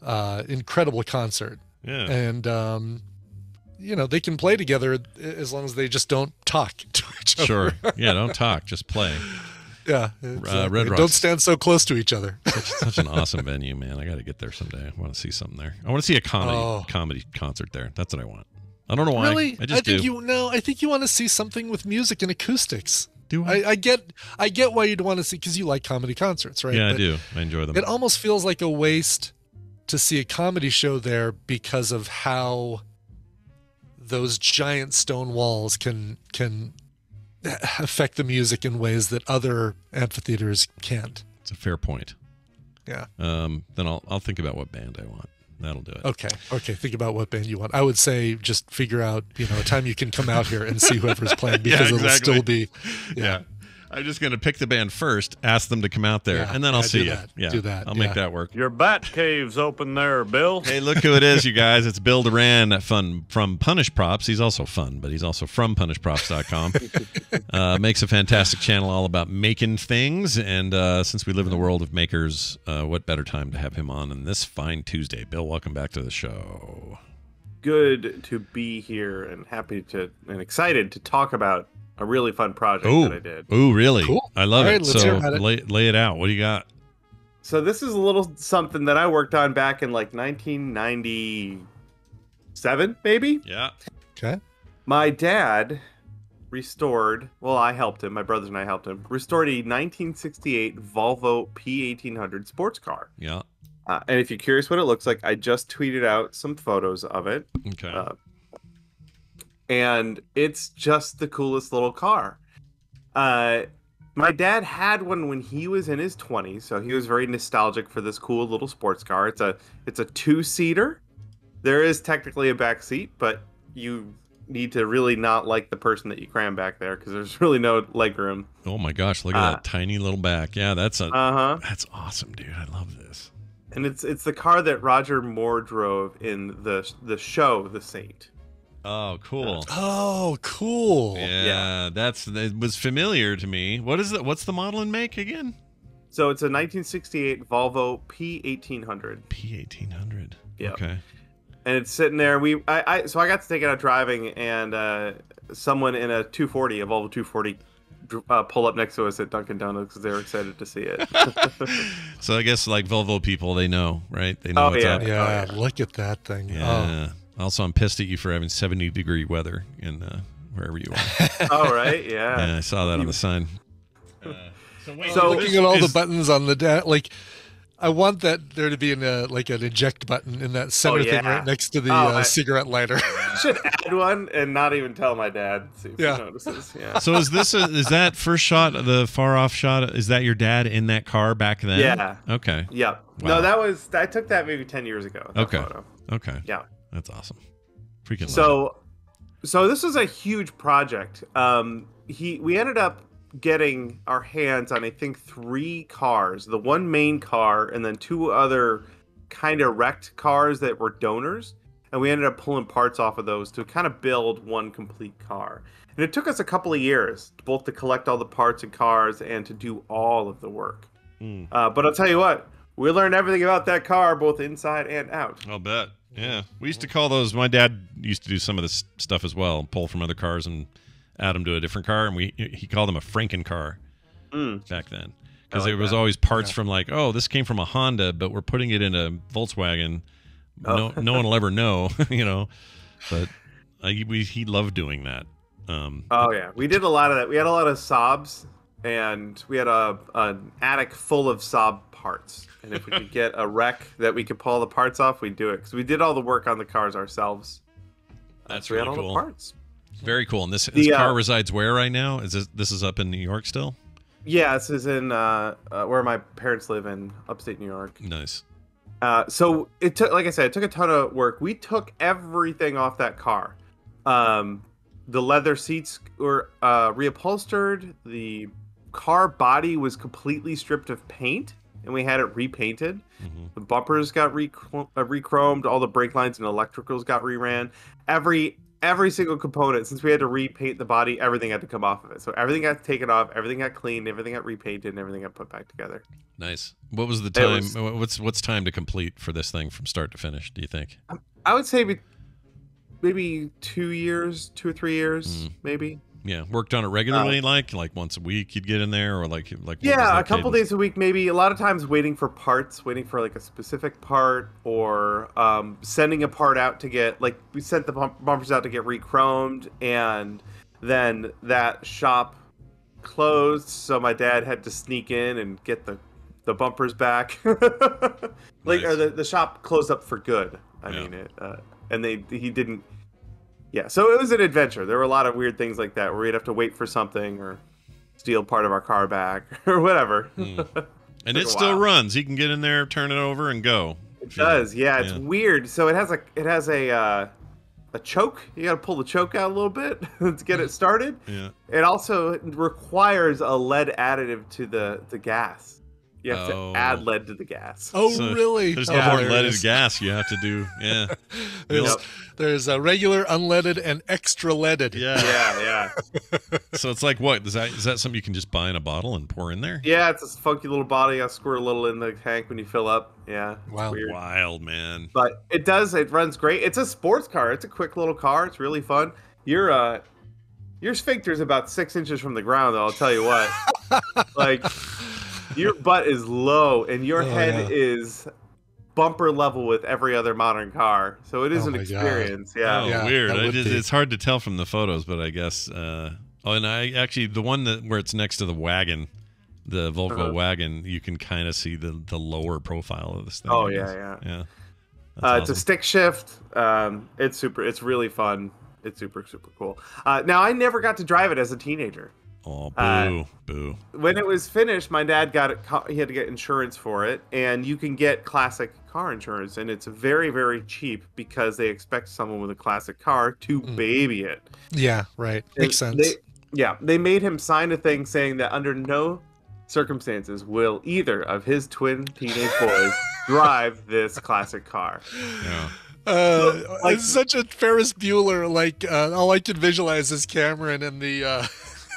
concert. Yeah. And they can play together as long as they just don't talk to each other. Sure. Yeah, don't talk, just play. Yeah. Exactly. Red Rocks. Don't stand so close to each other. Such an awesome venue, man. I got to get there someday. I want to see something there. I want to see a comedy concert there. That's what I want. I don't know why. Really? I just do. I think you want to see something with music and acoustics. Do I? I get why you'd want to see, because you like comedy concerts, right? Yeah, But I do. I enjoy them. it almost feels like a waste to see a comedy show there because of how those giant stone walls can affect the music in ways that other amphitheaters can't. It's a fair point. Yeah. Then I'll think about what band I want. That'll do it. Okay. Think about what band you want. I would say just figure out, a time you can come out here and see whoever's playing, because it'll still be. Yeah. I'm just going to pick the band first, ask them to come out there, and then I'll see you. Yeah. Do that. I'll make that work. Your bat cave's open there, Bill. Hey, look who it is, you guys. It's Bill Doran from Punish Props. He's also fun, but he's also from punishprops.com. Makes a fantastic channel all about making things. And since we live in the world of makers, what better time to have him on this fine Tuesday? Bill, welcome back to the show. Good to be here and excited to talk about a really fun project that I did. Oh, really? Cool. I love it. Let's hear about it. Lay it out. What do you got? So this is a little something that I worked on back in like 1997, maybe? Yeah. Okay. My dad restored, I helped him, my brothers and I helped him, restored a 1968 Volvo P1800 sports car. Yeah. And if you're curious what it looks like, I just tweeted out some photos of it. Okay. And it's just the coolest little car. My dad had one when he was in his 20s, so he was very nostalgic for this cool little sports car. It's a two-seater. There is technically a back seat, but you need to really not like the person that you cram back there, because there's really no leg room. Oh my gosh, look at that tiny little back. Yeah, that's awesome, dude. I love this. And it's the car that Roger Moore drove in the show The Saint. Oh, cool. Oh, cool. Yeah, it was familiar to me. What's the model and make again? So it's a 1968 Volvo P1800. P1800. Yeah. Okay. And it's sitting there. So I got to take it out driving, and someone in a 240, a Volvo 240, pull up next to us at Dunkin' Donuts because they were excited to see it. So I guess like Volvo people, they know, right? They know what's up. Yeah, look at that thing. Yeah. Also, I'm pissed at you for having 70-degree weather in wherever you are. Oh, right? Yeah. Yeah, I saw that on the sign. So looking at all the buttons on the I want that there to be an eject button in that center thing right next to the cigarette lighter. Should add one and not even tell my dad. See if he notices. Yeah. So is that first shot, the far off shot? Is that your dad in that car back then? Yeah. Okay. Yep. Wow. No, I took that maybe 10 years ago. Okay. Photo. Okay. Yeah. That's awesome. Freaking So this was a huge project. We ended up getting our hands on, I think, 3 cars. The one main car and then 2 other kind of wrecked cars that were donors. And we ended up pulling parts off of those to kind of build one complete car. And it took us a couple of years, both to collect all the parts and cars and to do all of the work. But I'll tell you what, we learned everything about that car, both inside and out. I'll bet. Yeah, we used to call those. My dad used to do some of this stuff as well, pull from other cars and add them to a different car, and he called them a Franken car back then, because there was always parts from this came from a Honda, but we're putting it in a Volkswagen. No one will ever know, But he loved doing that. We did a lot of that. We had a lot of Saabs, and we had an attic full of Saab parts. And if we could get a wreck that we could pull the parts off, we'd do it, because we did all the work on the cars ourselves. That's we really had all cool. The parts. Very cool. And this car resides where right now? This is up in New York still? Yeah, this is in where my parents live in upstate New York. Nice. So it took, like I said, it took a ton of work. We took everything off that car. The leather seats were reupholstered. The car body was completely stripped of paint, and we had it repainted. Mm-hmm. The bumpers got re-chromed. All the brake lines and electricals got reran. Every single component, since we had to repaint the body, everything had to come off of it. So everything got taken off, everything got cleaned, everything got repainted, and everything got put back together. Nice. What was the time? What's time to complete for this thing from start to finish, do you think? I would say maybe 2 or 3 years, maybe. Yeah, worked on it regularly, like once a week you'd get in there, or like what was yeah, the a couple cadence? days a week, maybe. A lot of times waiting for parts, waiting for like a specific part, or sending a part out to get, like, we sent the bumpers out to get re-chromed, and then that shop closed, so my dad had to sneak in and get the bumpers back. Like, or the shop closed up for good. I mean it, and he didn't. Yeah, so it was an adventure. There were a lot of weird things like that where we'd have to wait for something or steal part of our car back or whatever. And it still runs. He can get in there, turn it over, and go. It does, yeah. It's weird. So it has a choke. You got to pull the choke out a little bit to get it started. Yeah. It also requires a lead additive to the gas. You have to add lead to the gas. Oh, So really? There's Oh, no more there it leaded is. gas you have to do. Yeah. There's a regular unleaded and extra leaded. Yeah. So it's like, what? Is that something you can just buy in a bottle and pour in there? Yeah, it's a funky little bottle. You got to squirt a little in the tank when you fill up. Yeah. Wow. Weird. Wild, man. But it runs great. It's a sports car. It's a quick little car. It's really fun. Your sphincter's about 6 inches from the ground, though, I'll tell you what. Like, your butt is low and your head is bumper level with every other modern car. So it is an experience. Oh, Yeah. weird. that would be. It's hard to tell from the photos, but I guess. And I actually, the one where it's next to the wagon, the Volvo wagon, you can kind of see the lower profile of this thing. Oh, I guess. yeah. That's awesome. It's a stick shift. It's really fun. It's super cool. Now, I never got to drive it as a teenager. Oh, boo. When it was finished, my dad got it. He had to get insurance for it, and you can get classic car insurance, and it's very, very cheap because they expect someone with a classic car to baby it. Yeah, right. Makes sense. They made him sign a thing saying that under no circumstances will either of his twin teenage boys drive this classic car. Yeah. It's such a Ferris Bueller. Like, all I could visualize is Cameron and the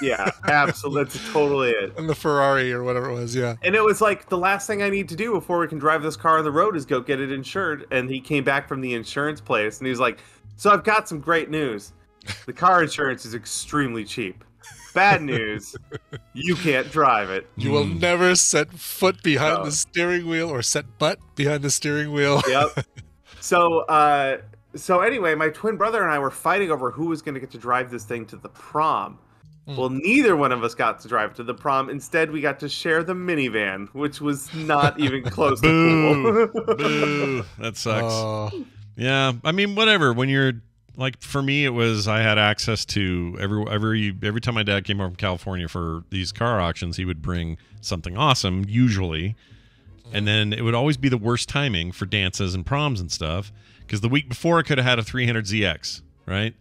Yeah, absolutely. That's totally it. and the Ferrari or whatever it was. Yeah. And it was like, the last thing I need to do before we can drive this car on the road is go get it insured. And he came back from the insurance place and he was like, so I've got some great news. The car insurance is extremely cheap. Bad news, you can't drive it. You will never set foot behind the steering wheel or set butt behind the steering wheel. Yep. So anyway, my twin brother and I were fighting over who was going to get to drive this thing to the prom. Well, neither one of us got to drive to the prom. Instead, we got to share the minivan, which was not even close to cool. Boo. That sucks. Oh. Yeah, I mean, whatever. When you're like, for me, it was I had access to every time my dad came over from California for these car auctions, he would bring something awesome, usually, and then it would always be the worst timing for dances and proms and stuff because the week before I could have had a 300ZX, right?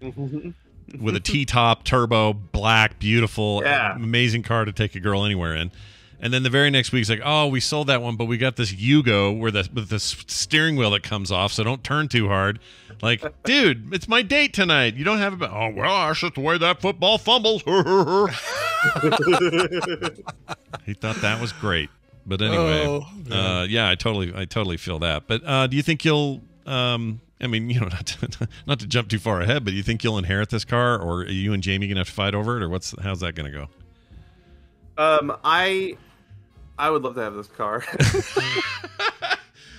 With a T-top, turbo, black, beautiful, amazing car to take a girl anywhere in. And then the very next week, it's like, oh, we sold that one, but we got this Yugo with the steering wheel that comes off, so don't turn too hard. Like, dude, it's my date tonight. You don't have a... Oh, well, that's just the way that football fumbles. He thought that was great. But anyway, yeah, I totally feel that. But do you think you'll... I mean, you know, not to jump too far ahead, but you think you'll inherit this car, or are you and Jamie gonna have to fight over it, or how's that gonna go? I would love to have this car.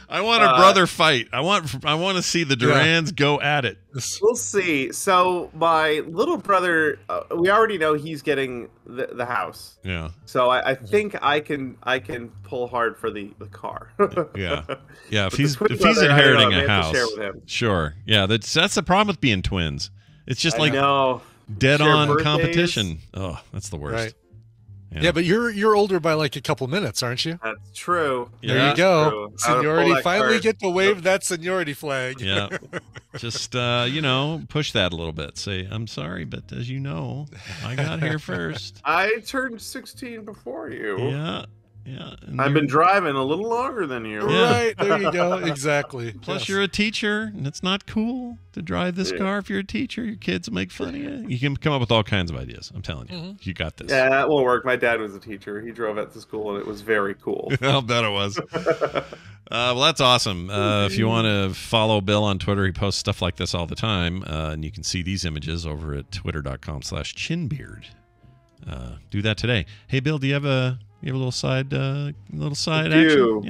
I want a brother fight. I want to see the Dorans go at it. We'll see. So my little brother, we already know he's getting the house. Yeah. So I think I can pull hard for the car. Yeah. If he's brother, inheriting I a have to house, share with him. Sure. Yeah. That's the problem with being twins. It's just like dead on competition. Oh, that's the worst. Right. Yeah, but you're older by like a couple minutes, aren't you? That's true. There you go. True. Seniority. Finally get to wave that seniority flag. Yeah. Just, push that a little bit. Say, I'm sorry, but as you know, I got here first. I turned 16 before you. Yeah. I've been driving a little longer than you. Yeah. Right, there you go. Exactly. Plus, you're a teacher, and it's not cool to drive this car if you're a teacher. Your kids will make fun of you. You can come up with all kinds of ideas. I'm telling you. You got this. Yeah, that won't work. My dad was a teacher. He drove at the school, and it was very cool. I'll bet it was. Well, that's awesome. If you want to follow Bill on Twitter, he posts stuff like this all the time, and you can see these images over at twitter.com/chinbeard. Do that today. Hey, Bill, do you have a little side action?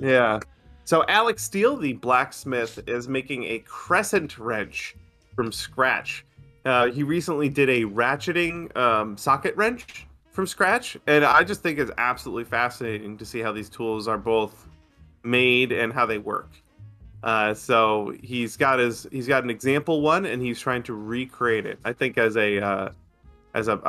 Yeah. So Alex Steele, the blacksmith, is making a crescent wrench from scratch. He recently did a ratcheting socket wrench from scratch, and I just think it's absolutely fascinating to see how these tools are both made and how they work. So he's got an example one, and he's trying to recreate it. I think as a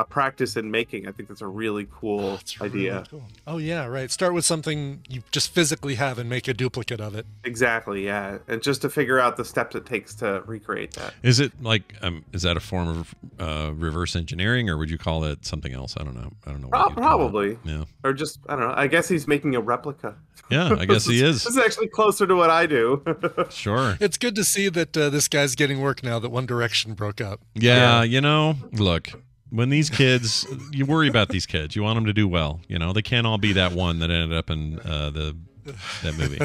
practice in making, I think that's a really cool idea. Really cool. Oh yeah, right. Start with something you just physically have and make a duplicate of it. Exactly, yeah. And just to figure out the steps it takes to recreate that. Is it like is that a form of reverse engineering, or would you call it something else? I don't know. Probably. Yeah. Or just, I don't know. I guess he's making a replica. Yeah, I guess he is. This is actually closer to what I do. Sure. It's good to see that this guy's getting work now that One Direction broke up. Yeah, look. When these kids, you worry about these kids. You want them to do well. They can't all be that one that ended up in that movie.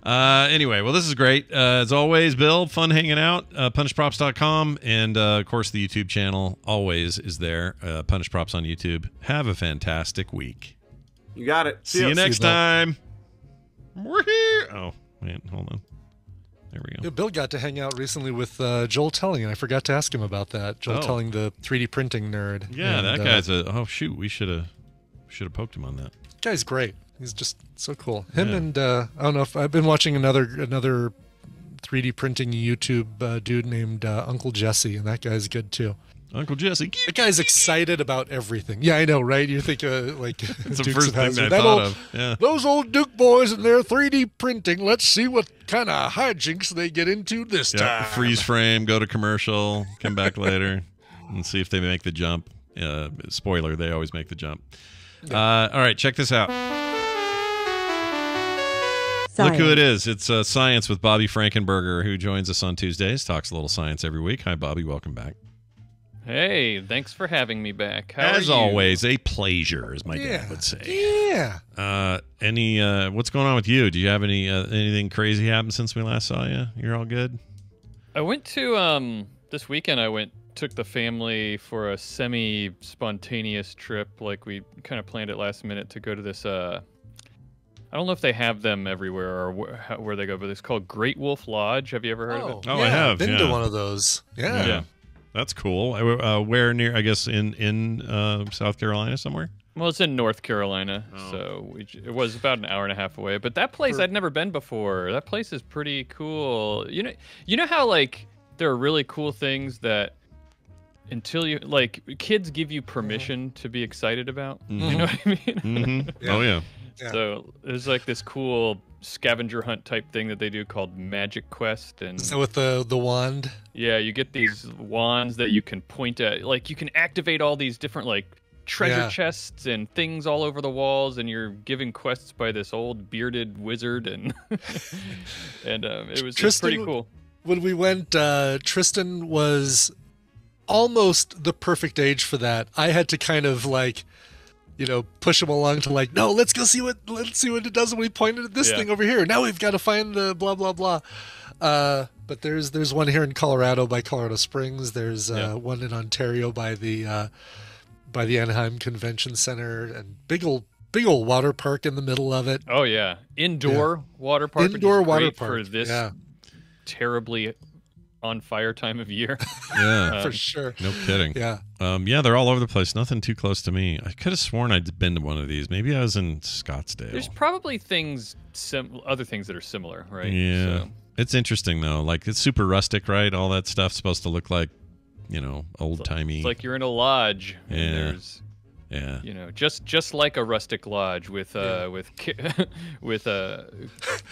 Anyway, well, this is great. As always, Bill, fun hanging out. Punishprops.com, and of course, the YouTube channel always is there. Punish Props on YouTube. Have a fantastic week. You got it. See you next time. We're here. Oh, man, hold on. There we go. Yeah, Bill got to hang out recently with Joel Telling, and I forgot to ask him about that. Joel Telling, the 3D printing nerd. Yeah, that guy's we should have poked him on that. Guy's great. He's just so cool. Him and I don't know if I've been watching another 3D printing YouTube dude named Uncle Jesse, and that guy's good too. Uncle Jesse. The guy's excited about everything. Yeah, I know, right? You think like it's the first thing I thought of. Yeah. Those old Duke boys and their 3D printing. Let's see what kind of hijinks they get into this time. Freeze frame, go to commercial, come back later, and see if they make the jump. Spoiler: they always make the jump. All right, check this out. Science. Look who it is. It's Science with Bobby Frankenberger, who joins us on Tuesdays. Talks a little science every week. Hi, Bobby. Welcome back. Hey, thanks for having me back. How As always, a pleasure, as my dad would say. Yeah. What's going on with you? Do you have anything crazy happen since we last saw you? You're all good? I went to, this weekend took the family for a semi-spontaneous trip. Like, we kind of planned it last minute to go to this, I don't know if they have them everywhere or where they go, but it's called Great Wolf Lodge. Have you ever heard of it? Oh, yeah, I have. Been to one of those. Yeah. That's cool. Where near? I guess in South Carolina somewhere. Well, it's in North Carolina, so it was about an hour and a half away. But that place I'd never been before. That place is pretty cool. You know how like there are really cool things that until you like kids give you permission to be excited about. Mm-hmm. You know what I mean? Mm-hmm. Yeah. Oh yeah. So there's like this cool scavenger hunt type thing that they do called Magic Quest, and so with the wand. Yeah, you get these wands that you can point at. Like you can activate all these different like treasure chests and things all over the walls, and you're giving quests by this old bearded wizard, and and it was pretty cool. When we went, Tristan was almost the perfect age for that. I had to kind of like, push him along to like, no, let's see what it does when we pointed at this thing over here. Now we've got to find the blah blah blah. But there's one here in Colorado by Colorado Springs. There's one in Ontario by the Anaheim Convention Center, and big old water park in the middle of it. Oh yeah, indoor water park. Indoor water park for this terribly on fire time of year. Yeah, for sure. No kidding. Yeah. They're all over the place. Nothing too close to me. I could have sworn I'd been to one of these. Maybe I was in Scottsdale. There's probably other things that are similar, right? Yeah. So. It's interesting though. Like it's super rustic, right? All that stuff's supposed to look like, old timey. It's like you're in a lodge. Yeah. And there's, just like a rustic lodge with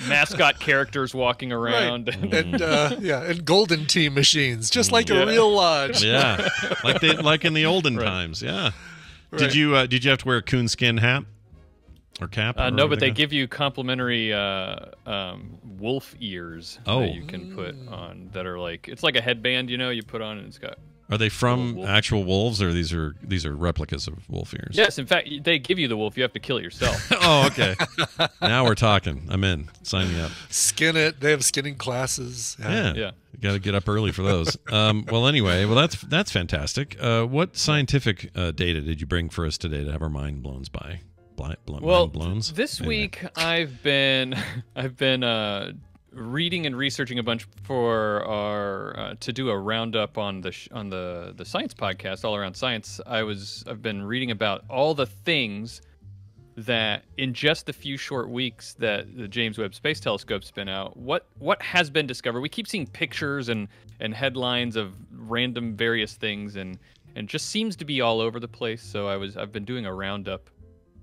mascot characters walking around, right. and golden tea machines, just like a real lodge. Yeah, like in the olden times. Yeah. Right. Did you have to wear a coonskin hat or cap? No, but they give you complimentary wolf ears that you can put on that are like it's like a headband, you put on, and it's got Are they from actual wolves, or these are replicas of wolf ears? Yes, in fact, they give you the wolf. You have to kill it yourself. Oh, okay. Now we're talking. I'm in. Sign me up. Skin it. They have skinning classes. Yeah. You got to get up early for those. Well, anyway, that's fantastic. What scientific data did you bring for us today to have our mind blown by? Well, mind blowns? This week I've been reading and researching a bunch for our to do a roundup on the science podcast, All Around Science. I've been reading about all the things that in just the few short weeks that the James Webb Space Telescope's been out, what has been discovered. We keep seeing pictures and headlines of random various things, and just seems to be all over the place. So I've been doing a roundup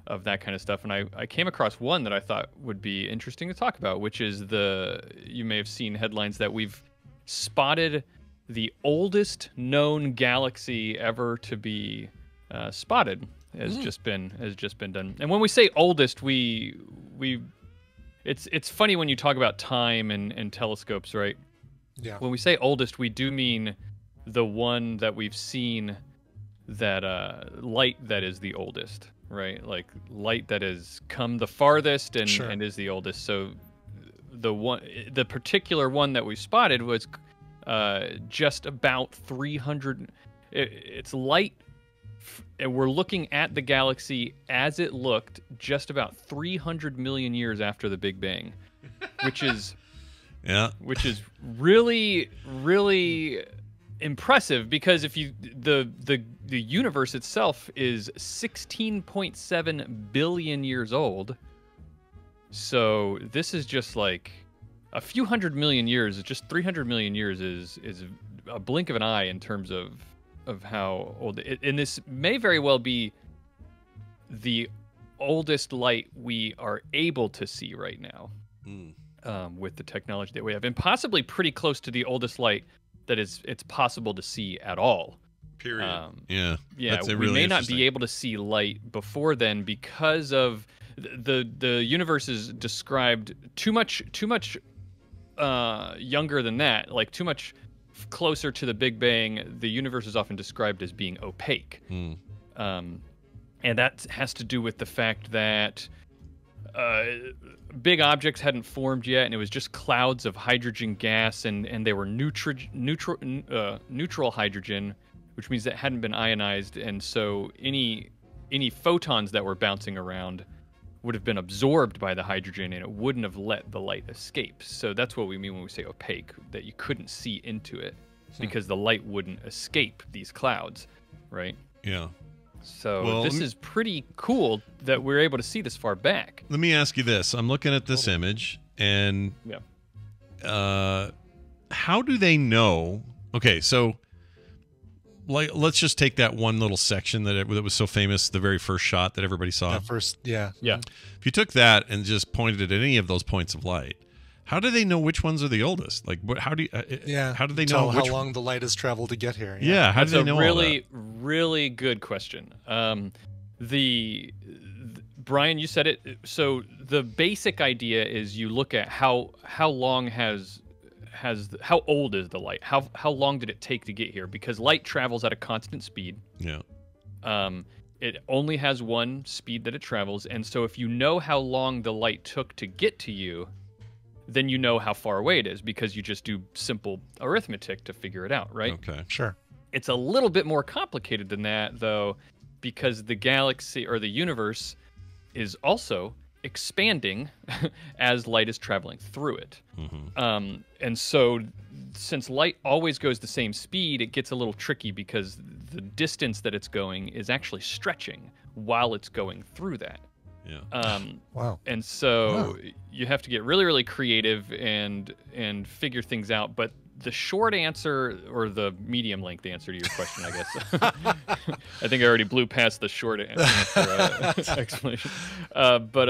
of that kind of stuff, and I came across one that I thought would be interesting to talk about, which is you may have seen headlines that we've spotted the oldest known galaxy ever to be spotted. Has just been done. And when we say oldest, it's funny when you talk about time and telescopes, right? Yeah. When we say oldest, we do mean the one that we've seen that light that is the oldest, right? Like light that has come the farthest and is the oldest. So the particular one that we spotted was just about 300. It's light. And we're looking at the galaxy as it looked just about 300 million years after the Big Bang, which is really, really impressive, because if the universe itself is 16.7 billion years old, so this is just like a few hundred million years. Just 300 million years is a blink of an eye in terms of how old and this may very well be the oldest light we are able to see right now with the technology that we have, and possibly pretty close to the oldest light that it's possible to see at all. Period. Yeah. That's we really may not be able to see light before then because of the universe is described too much younger than that, like too much closer to the Big Bang. The universe is often described as being opaque. And that has to do with the fact that big objects hadn't formed yet, and it was just clouds of hydrogen gas, and they were neutral hydrogen, which means that it hadn't been ionized, and so any photons that were bouncing around would have been absorbed by the hydrogen, and it wouldn't have let the light escape. So that's what we mean when we say opaque, that you couldn't see into it because the light wouldn't escape these clouds, right? Yeah. So this is pretty cool that we're able to see this far back. Let me ask you this. I'm looking at this image, and how do they know? Okay, so let's just take that one little section that was so famous, the very first shot that everybody saw. Yeah. If you took that and just pointed it at any of those points of light, how do they know which ones are the oldest? Like, how do they know how long the light has traveled to get here? Yeah, how do they know all that? Really good question. Brian, you said it. So the basic idea is you look at how long how old is the light? How long did it take to get here? Because light travels at a constant speed. Yeah. It only has one speed that it travels, and so if you know how long the light took to get to you, then you know how far away it is, because you just do simple arithmetic to figure it out, right? Okay. Sure. It's a little bit more complicated than that, though, because the galaxy or the universe is also expanding as light is traveling through it. And so since light always goes the same speed, it gets a little tricky because the distance that it's going is actually stretching while it's going through that. Yeah. Wow. And so you have to get really, really creative and figure things out. But the short answer, or the medium length answer to your question, I guess. I think I already blew past the short answer explanation. But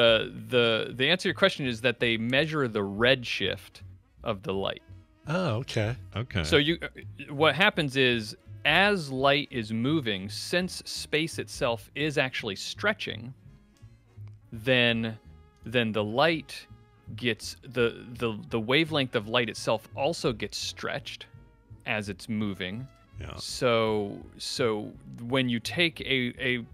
the answer to your question is that they measure the redshift of the light. Oh, okay. Okay. So what happens is, as light is moving, since space itself is actually stretching, then the light gets the wavelength of light itself also gets stretched as it's moving, Yeah. So when you take a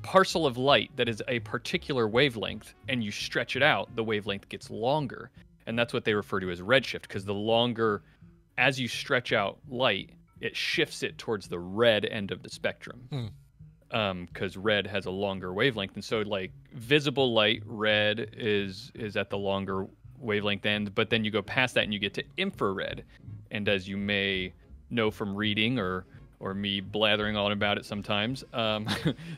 parcel of light that is a particular wavelength and you stretch it out, the wavelength gets longer. And that's what they refer to as redshift, because the longer, as you stretch out light, it shifts it towards the red end of the spectrum. Because red has a longer wavelength. And so like visible light, red is at the longer wavelength end, but then you go past that and you get to infrared. And as you may know from reading or me blathering on about it sometimes,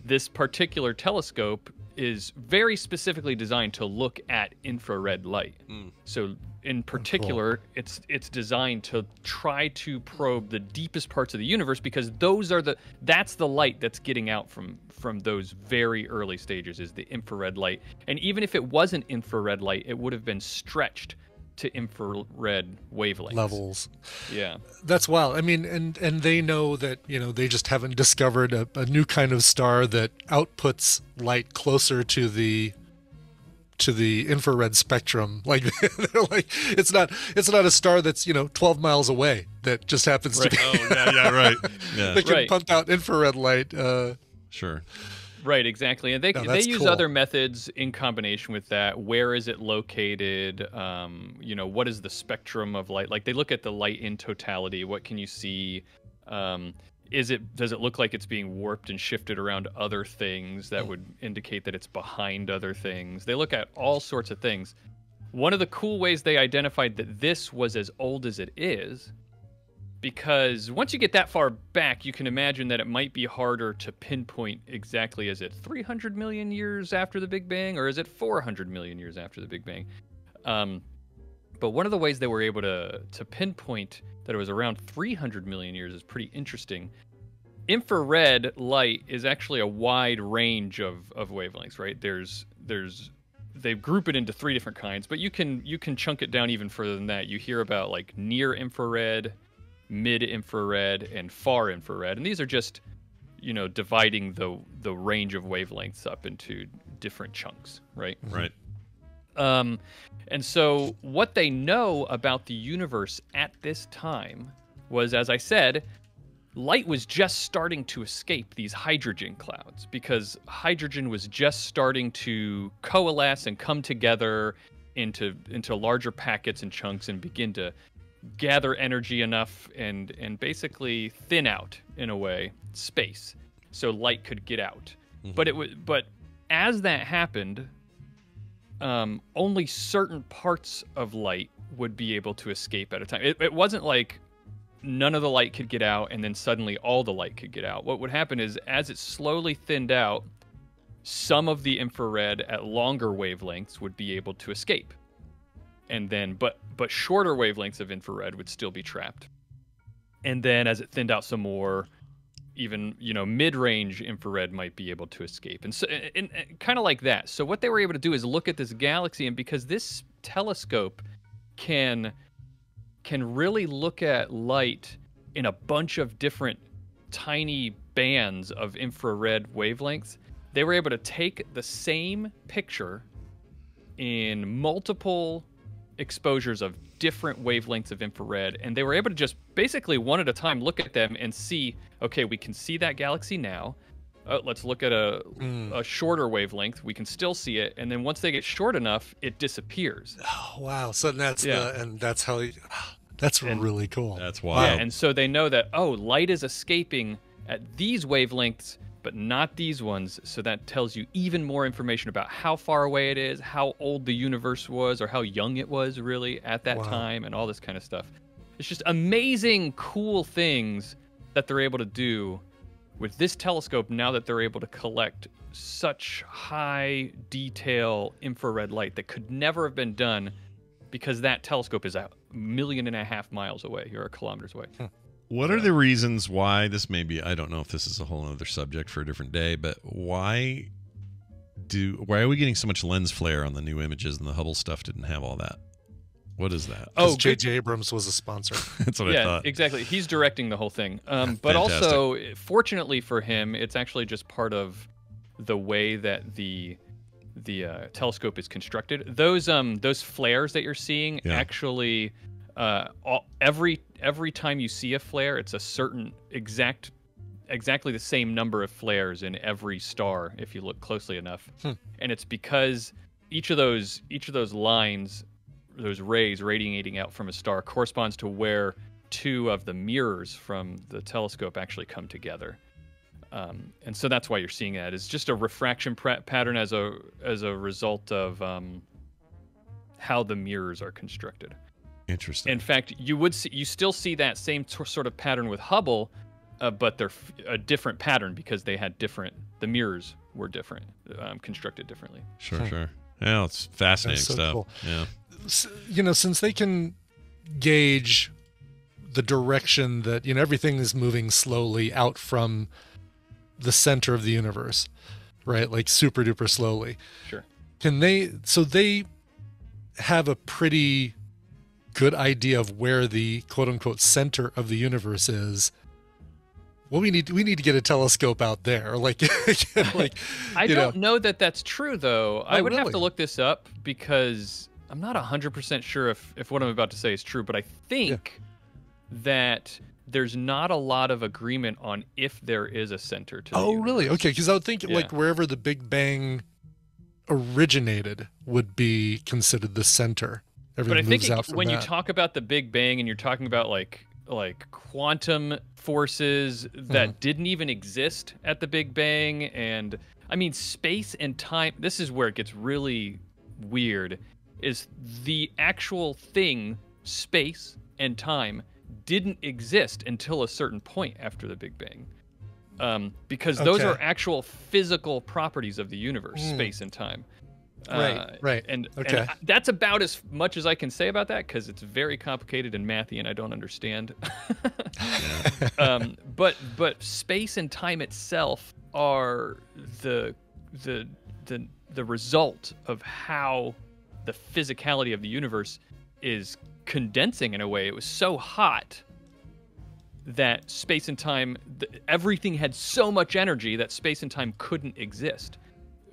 this particular telescope is very specifically designed to look at infrared light. So in particular, it's designed to try to probe the deepest parts of the universe, because that's the light that's getting out from those very early stages, is the infrared light. And even if it wasn't infrared light, it would have been stretched to infrared wavelengths. Levels. Yeah. That's wild. I mean, and they know that, they just haven't discovered a new kind of star that outputs light closer to the infrared spectrum. Like they're like, it's not a star that's 12 miles away that just happens to be. Oh yeah, right. Yeah. They can pump out infrared light. Sure. Right, exactly. And they use cool. other methods in combination with that. Where is it located? What is the spectrum of light? Like they look at the light in totality. What can you see? Does it look like it's being warped and shifted around other things that would indicate that it's behind other things? They look at all sorts of things. One of the cool ways they identified that this was as old as it is, because once you get that far back, you can imagine that it might be harder to pinpoint exactly, is it 300 million years after the Big Bang, or is it 400 million years after the Big Bang? But one of the ways they were able to pinpoint that it was around 300 million years is pretty interesting. Infrared light is actually a wide range of wavelengths, right? They group it into 3 different kinds, but you can chunk it down even further than that. You hear about like near infrared, mid-infrared, and far infrared, and these are just dividing the range of wavelengths up into different chunks, right? Right. And so what they know about the universe at this time was, as I said, light was just starting to escape these hydrogen clouds, because hydrogen was just starting to coalesce and come together into larger packets and chunks and begin to gather energy enough and basically thin out, in a way, space, so light could get out. But as that happened, only certain parts of light would be able to escape at a time. It wasn't like none of the light could get out and then suddenly all the light could get out. What would happen is, as it slowly thinned out, some of the infrared at longer wavelengths would be able to escape. And then, but shorter wavelengths of infrared would still be trapped. And then as it thinned out some more, even, mid-range infrared might be able to escape. And so, and kind of like that. So what they were able to do is look at this galaxy, and because this telescope can really look at light in a bunch of different tiny bands of infrared wavelengths, they were able to take the same picture in multiple exposures of different wavelengths of infrared, and they were able to just basically one at a time look at them and see, okay, we can see that galaxy now. Let's look at a shorter wavelength. We can still see it, and then once they get short enough, it disappears. Oh, wow. So that's that's really cool. That's wild. Yeah, and so they know that, light is escaping at these wavelengths, but not these ones. So that tells you even more information about how far away it is, how old the universe was, or how young it was really at that time, and all this kind of stuff. It's just amazing, cool things that they're able to do with this telescope now that they're able to collect such high detail infrared light that could never have been done, because that telescope is 1.5 million miles away, or kilometers away. What are the reasons why this may be? I don't know if this is a whole other subject for a different day, but why are we getting so much lens flare on the new images, and the Hubble stuff didn't have all that? What is that? J.J. Abrams was a sponsor. That's what I thought. Yeah, exactly. He's directing the whole thing. But also, fortunately for him, it's actually just part of the way that the telescope is constructed. Those flares that you're seeing actually, every every time you see a flare, it's a certain exactly the same number of flares in every star if you look closely enough. And it's because each of those lines, those rays radiating out from a star, corresponds to where two of the mirrors from the telescope actually come together. And so that's why you're seeing that. It's just a refraction pattern as a result of how the mirrors are constructed. Interesting. In fact, you still see that same sort of pattern with Hubble, but they're a different pattern because they had the mirrors were different, constructed differently. Sure. Yeah, it's fascinating so stuff. Cool. Yeah. You know, since they can gauge the direction that, you know, everything is moving slowly out from the center of the universe, right? Like super duper slowly. Sure. They have a pretty good idea of where the quote unquote center of the universe is. Well, we need to get a telescope out there. Like I don't know that that's true though. I would have really? to look this up because I'm not 100% sure if what I'm about to say is true, but I think that there's not a lot of agreement on if there is a center to the universe. Really? Okay, because I would think like wherever the Big Bang originated would be considered the center. Everything but I moves think out from when that. you talk about the Big Bang and you're talking about like quantum forces that didn't even exist at the Big Bang, and I mean space and time, this is where it gets really weird, is the actual thing, space and time, didn't exist until a certain point after the Big Bang. Because those are actual physical properties of the universe, space and time. Right. And that's about as much as I can say about that because it's very complicated and mathy and I don't understand. But space and time itself are the result of how the physicality of the universe is condensing in a way. It was so hot that space and time, everything had so much energy that space and time couldn't exist.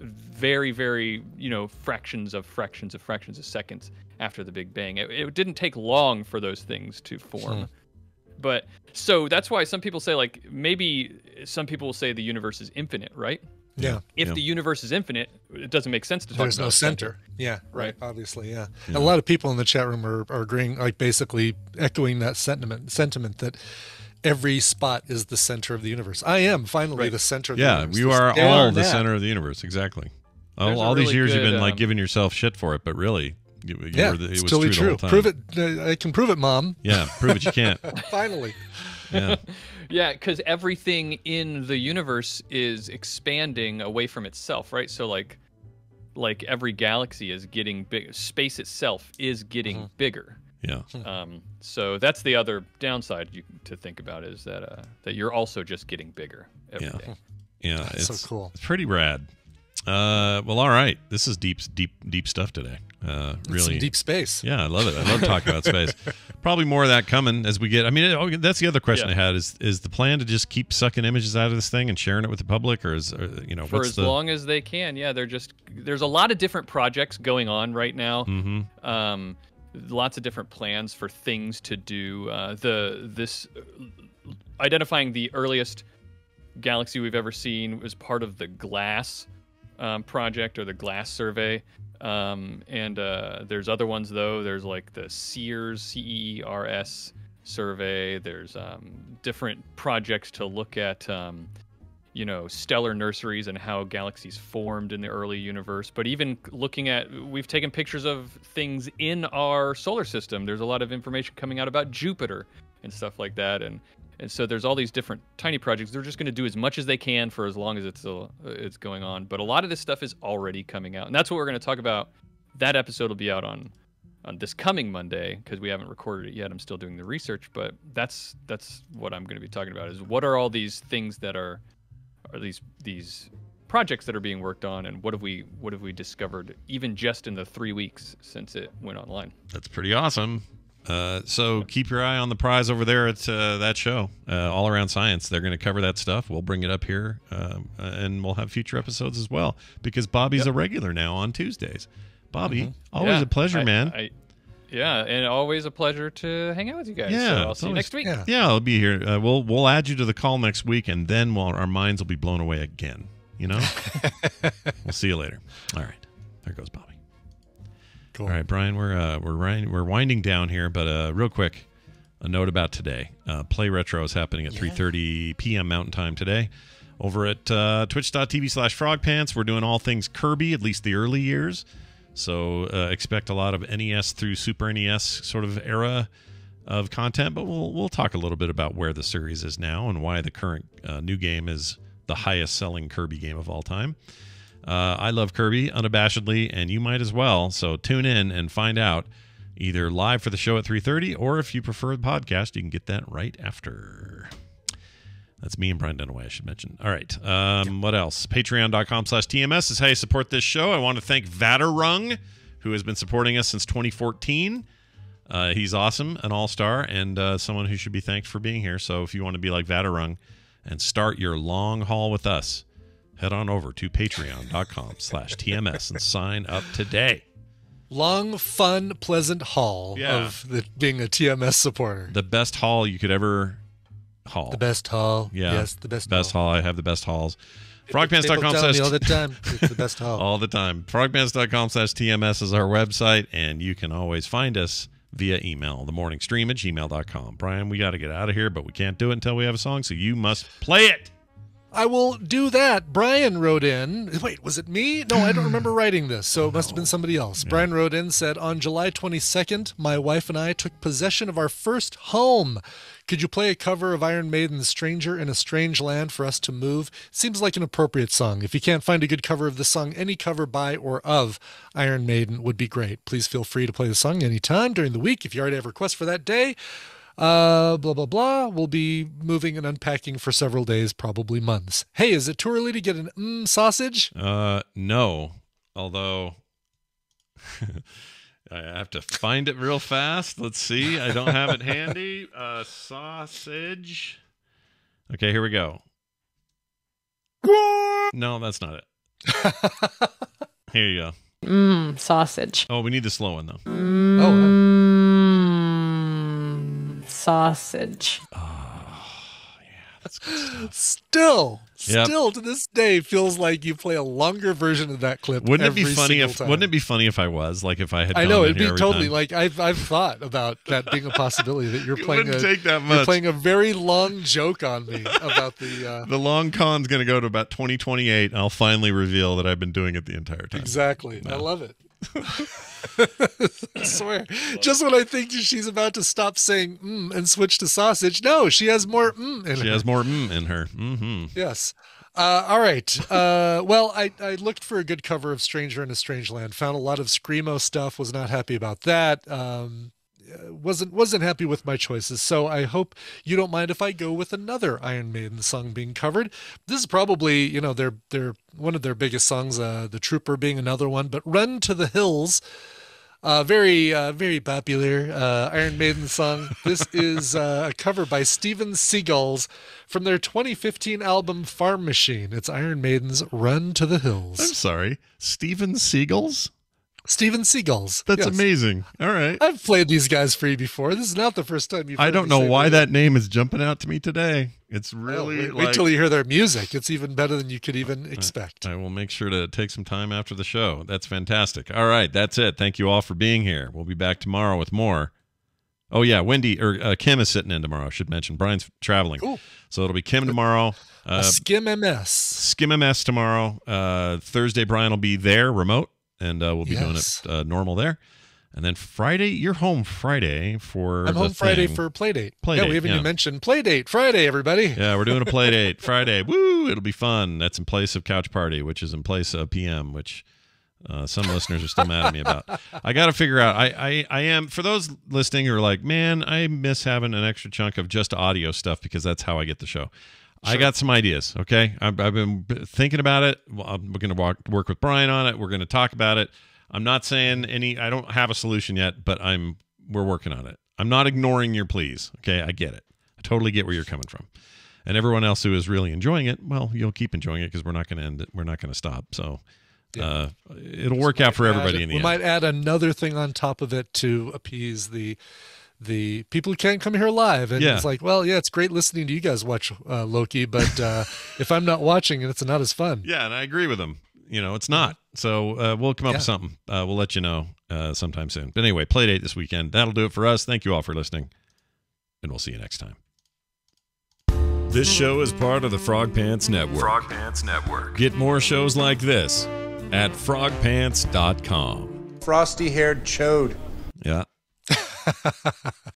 Very, very, fractions of seconds after the Big Bang. It didn't take long for those things to form. But so that's why some people say, like, maybe some people will say the universe is infinite, right? Yeah. If the universe is infinite, it doesn't make sense to talk There's about no center. Yeah, right. Obviously, yeah. A lot of people in the chat room are agreeing, like basically echoing that sentiment that every spot is the center of the universe. I am finally the center of the universe. Yeah, you are all the center of the universe. Exactly. All these years you've been like giving yourself shit for it, but really, it was totally true. The whole time. Prove it. I can prove it, Mom. Yeah, prove it. You can't. Finally. Yeah. Yeah, because everything in the universe is expanding away from itself, right? So like every galaxy is getting big. Space itself is getting bigger. Yeah. So that's the other downside to think about is that you're also just getting bigger every day. Yeah, it's so cool. It's pretty rad. Well, all right. This is deep stuff today. Really some deep space. Yeah, I love it. I love talking about space. Probably more of that coming as we get. I mean, that's the other question I had: is the plan to just keep sucking images out of this thing and sharing it with the public, or for as long as they can? Yeah, there's a lot of different projects going on right now. Lots of different plans for things to do. Identifying the earliest galaxy we've ever seen was part of the GLASS project or the GLASS survey. And there's other ones though. There's like the CERS survey. There's different projects to look at stellar nurseries and how galaxies formed in the early universe. But even looking at, we've taken pictures of things in our solar system. There's a lot of information coming out about Jupiter and stuff like that. And so there's all these different tiny projects. They're just going to do as much as they can for as long as it's going on. But a lot of this stuff is already coming out. And that's what we're going to talk about. That episode will be out on this coming Monday because we haven't recorded it yet. I'm still doing the research. But that's what I'm going to be talking about is what are all these things that are these projects that are being worked on, and what have we discovered even just in the 3 weeks since it went online. That's pretty awesome. So keep your eye on the prize over there at that show, All Around Science. They're going to cover that stuff. We'll bring it up here, and we'll have future episodes as well because Bobby's a regular now on Tuesdays. Bobby, always a pleasure, man. Yeah, and always a pleasure to hang out with you guys. Yeah, so I'll see you next week. Yeah, I'll be here. We'll add you to the call next week, and then our minds will be blown away again. You know? We'll see you later. All right. There goes Bobby. Cool. All right, Brian, we're winding down here, but real quick, a note about today. Play Retro is happening at 3:30 p.m. Mountain Time today over at twitch.tv/frogpants. We're doing all things Kirby, at least the early years. So expect a lot of NES through Super NES sort of era of content, but we'll talk a little bit about where the series is now and why the current new game is the highest selling Kirby game of all time. I love Kirby unabashedly, and you might as well. So tune in and find out either live for the show at 3:30, or if you prefer the podcast, you can get that right after. That's me and Brian Dunaway, I should mention. All right. What else? Patreon.com/TMS is how you support this show. I want to thank Vadarung, who has been supporting us since 2014. He's awesome, an all-star, and someone who should be thanked for being here. So if you want to be like Vadarung and start your long haul with us, head on over to patreon.com/TMS and sign up today. Long, fun, pleasant haul of being a TMS supporter. The best haul you could ever haul. The best haul. Yeah. Yes, the best haul. I have the best hauls. Frogpants.com tell me all the time. It's the best haul. All the time. Frogpants.com/TMS is our website, and you can always find us via email, themorningstream@gmail.com. Brian, we got to get out of here, but we can't do it until we have a song, so you must play it. I will do that. Brian wrote in. Wait, was it me? No, I don't remember writing this, so it must have been somebody else. Yeah. Brian wrote in, said, on July 22nd, my wife and I took possession of our first home. Could you play a cover of Iron Maiden's Stranger in a Strange Land for us to move? Seems like an appropriate song. If you can't find a good cover of the song, any cover by or of Iron Maiden would be great. Please feel free to play the song anytime during the week if you already have a request for that day. Blah, blah, blah. We'll be moving and unpacking for several days, probably months. Hey, is it too early to get an sausage? No. Although, I have to find it real fast. Let's see. I don't have it handy. Sausage. Okay, here we go. No, that's not it. Here you go. Sausage. Oh, we need the slow one, though. Sausage. That's good stuff. Still to this day feels like you play a longer version of that clip. Wouldn't it be funny if I was like if I had? I know it'd be totally like I've thought about that being a possibility that you're playing you're playing a very long joke on me about the long con's going to go to about 2028. And I'll finally reveal that I've been doing it the entire time. Exactly. No. I love it. I swear. Just when I think she's about to stop saying and switch to sausage, no, she has more in her. She has more in her. Mm-hmm. Yes. All right. Well, I looked for a good cover of Stranger in a Strange Land. Found a lot of Screamo stuff. Was not happy about that. Wasn't happy with my choices. So I hope you don't mind if I go with another Iron Maiden song being covered. This is probably, they're one of their biggest songs, The Trooper being another one, but Run to the Hills, very popular Iron Maiden song. This is a cover by Steven Seagulls from their 2015 album Farm Machine. It's Iron Maiden's Run to the Hills. I'm sorry, Steven Seagulls? Steven Seagulls. That's amazing. All right. I've played these guys for you before. This is not the first time you've heard I don't know why that name is jumping out to me today. It's really wait till you hear their music. It's even better than you could even expect. I will make sure to take some time after the show. That's fantastic. All right, that's it. Thank you all for being here. We'll be back tomorrow with more. Oh yeah, Kim is sitting in tomorrow. I should mention Brian's traveling. Cool. So it'll be Kim tomorrow. Skim MS. Skim MS tomorrow. Thursday Brian will be there remote. And we'll be doing it normal there. And then Friday, you're home Friday for I'm home Friday for Playdate. We haven't even mentioned Playdate Friday, everybody. Yeah, we're doing a Playdate Friday. Woo! It'll be fun. That's in place of Couch Party, which is in place of PM, which some listeners are still mad at me about. I got to figure out. I am, for those listening who are like, man, I miss having an extra chunk of just audio stuff because that's how I get the show. Sure. I got some ideas, okay? I've been thinking about it. We're going to work with Brian on it. We're going to talk about it. I'm not saying I don't have a solution yet, but we're working on it. I'm not ignoring your pleas, okay? I get it. I totally get where you're coming from. And everyone else who is really enjoying it, well, you'll keep enjoying it because we're not going to end it. We're not going to stop. So it'll work out for everybody in the we end. might add another thing on top of it to appease the people who can't come here live. And it's like, well, yeah, it's great listening to you guys watch Loki, but if I'm not watching it, it's not as fun. Yeah, and I agree with him. It's not. So we'll come up with something. We'll let you know sometime soon. But anyway, Playdate this weekend. That'll do it for us. Thank you all for listening, and we'll see you next time. This show is part of the Frog Pants Network. Frog Pants Network. Get more shows like this at frogpants.com. Frosty-haired chode. Yeah.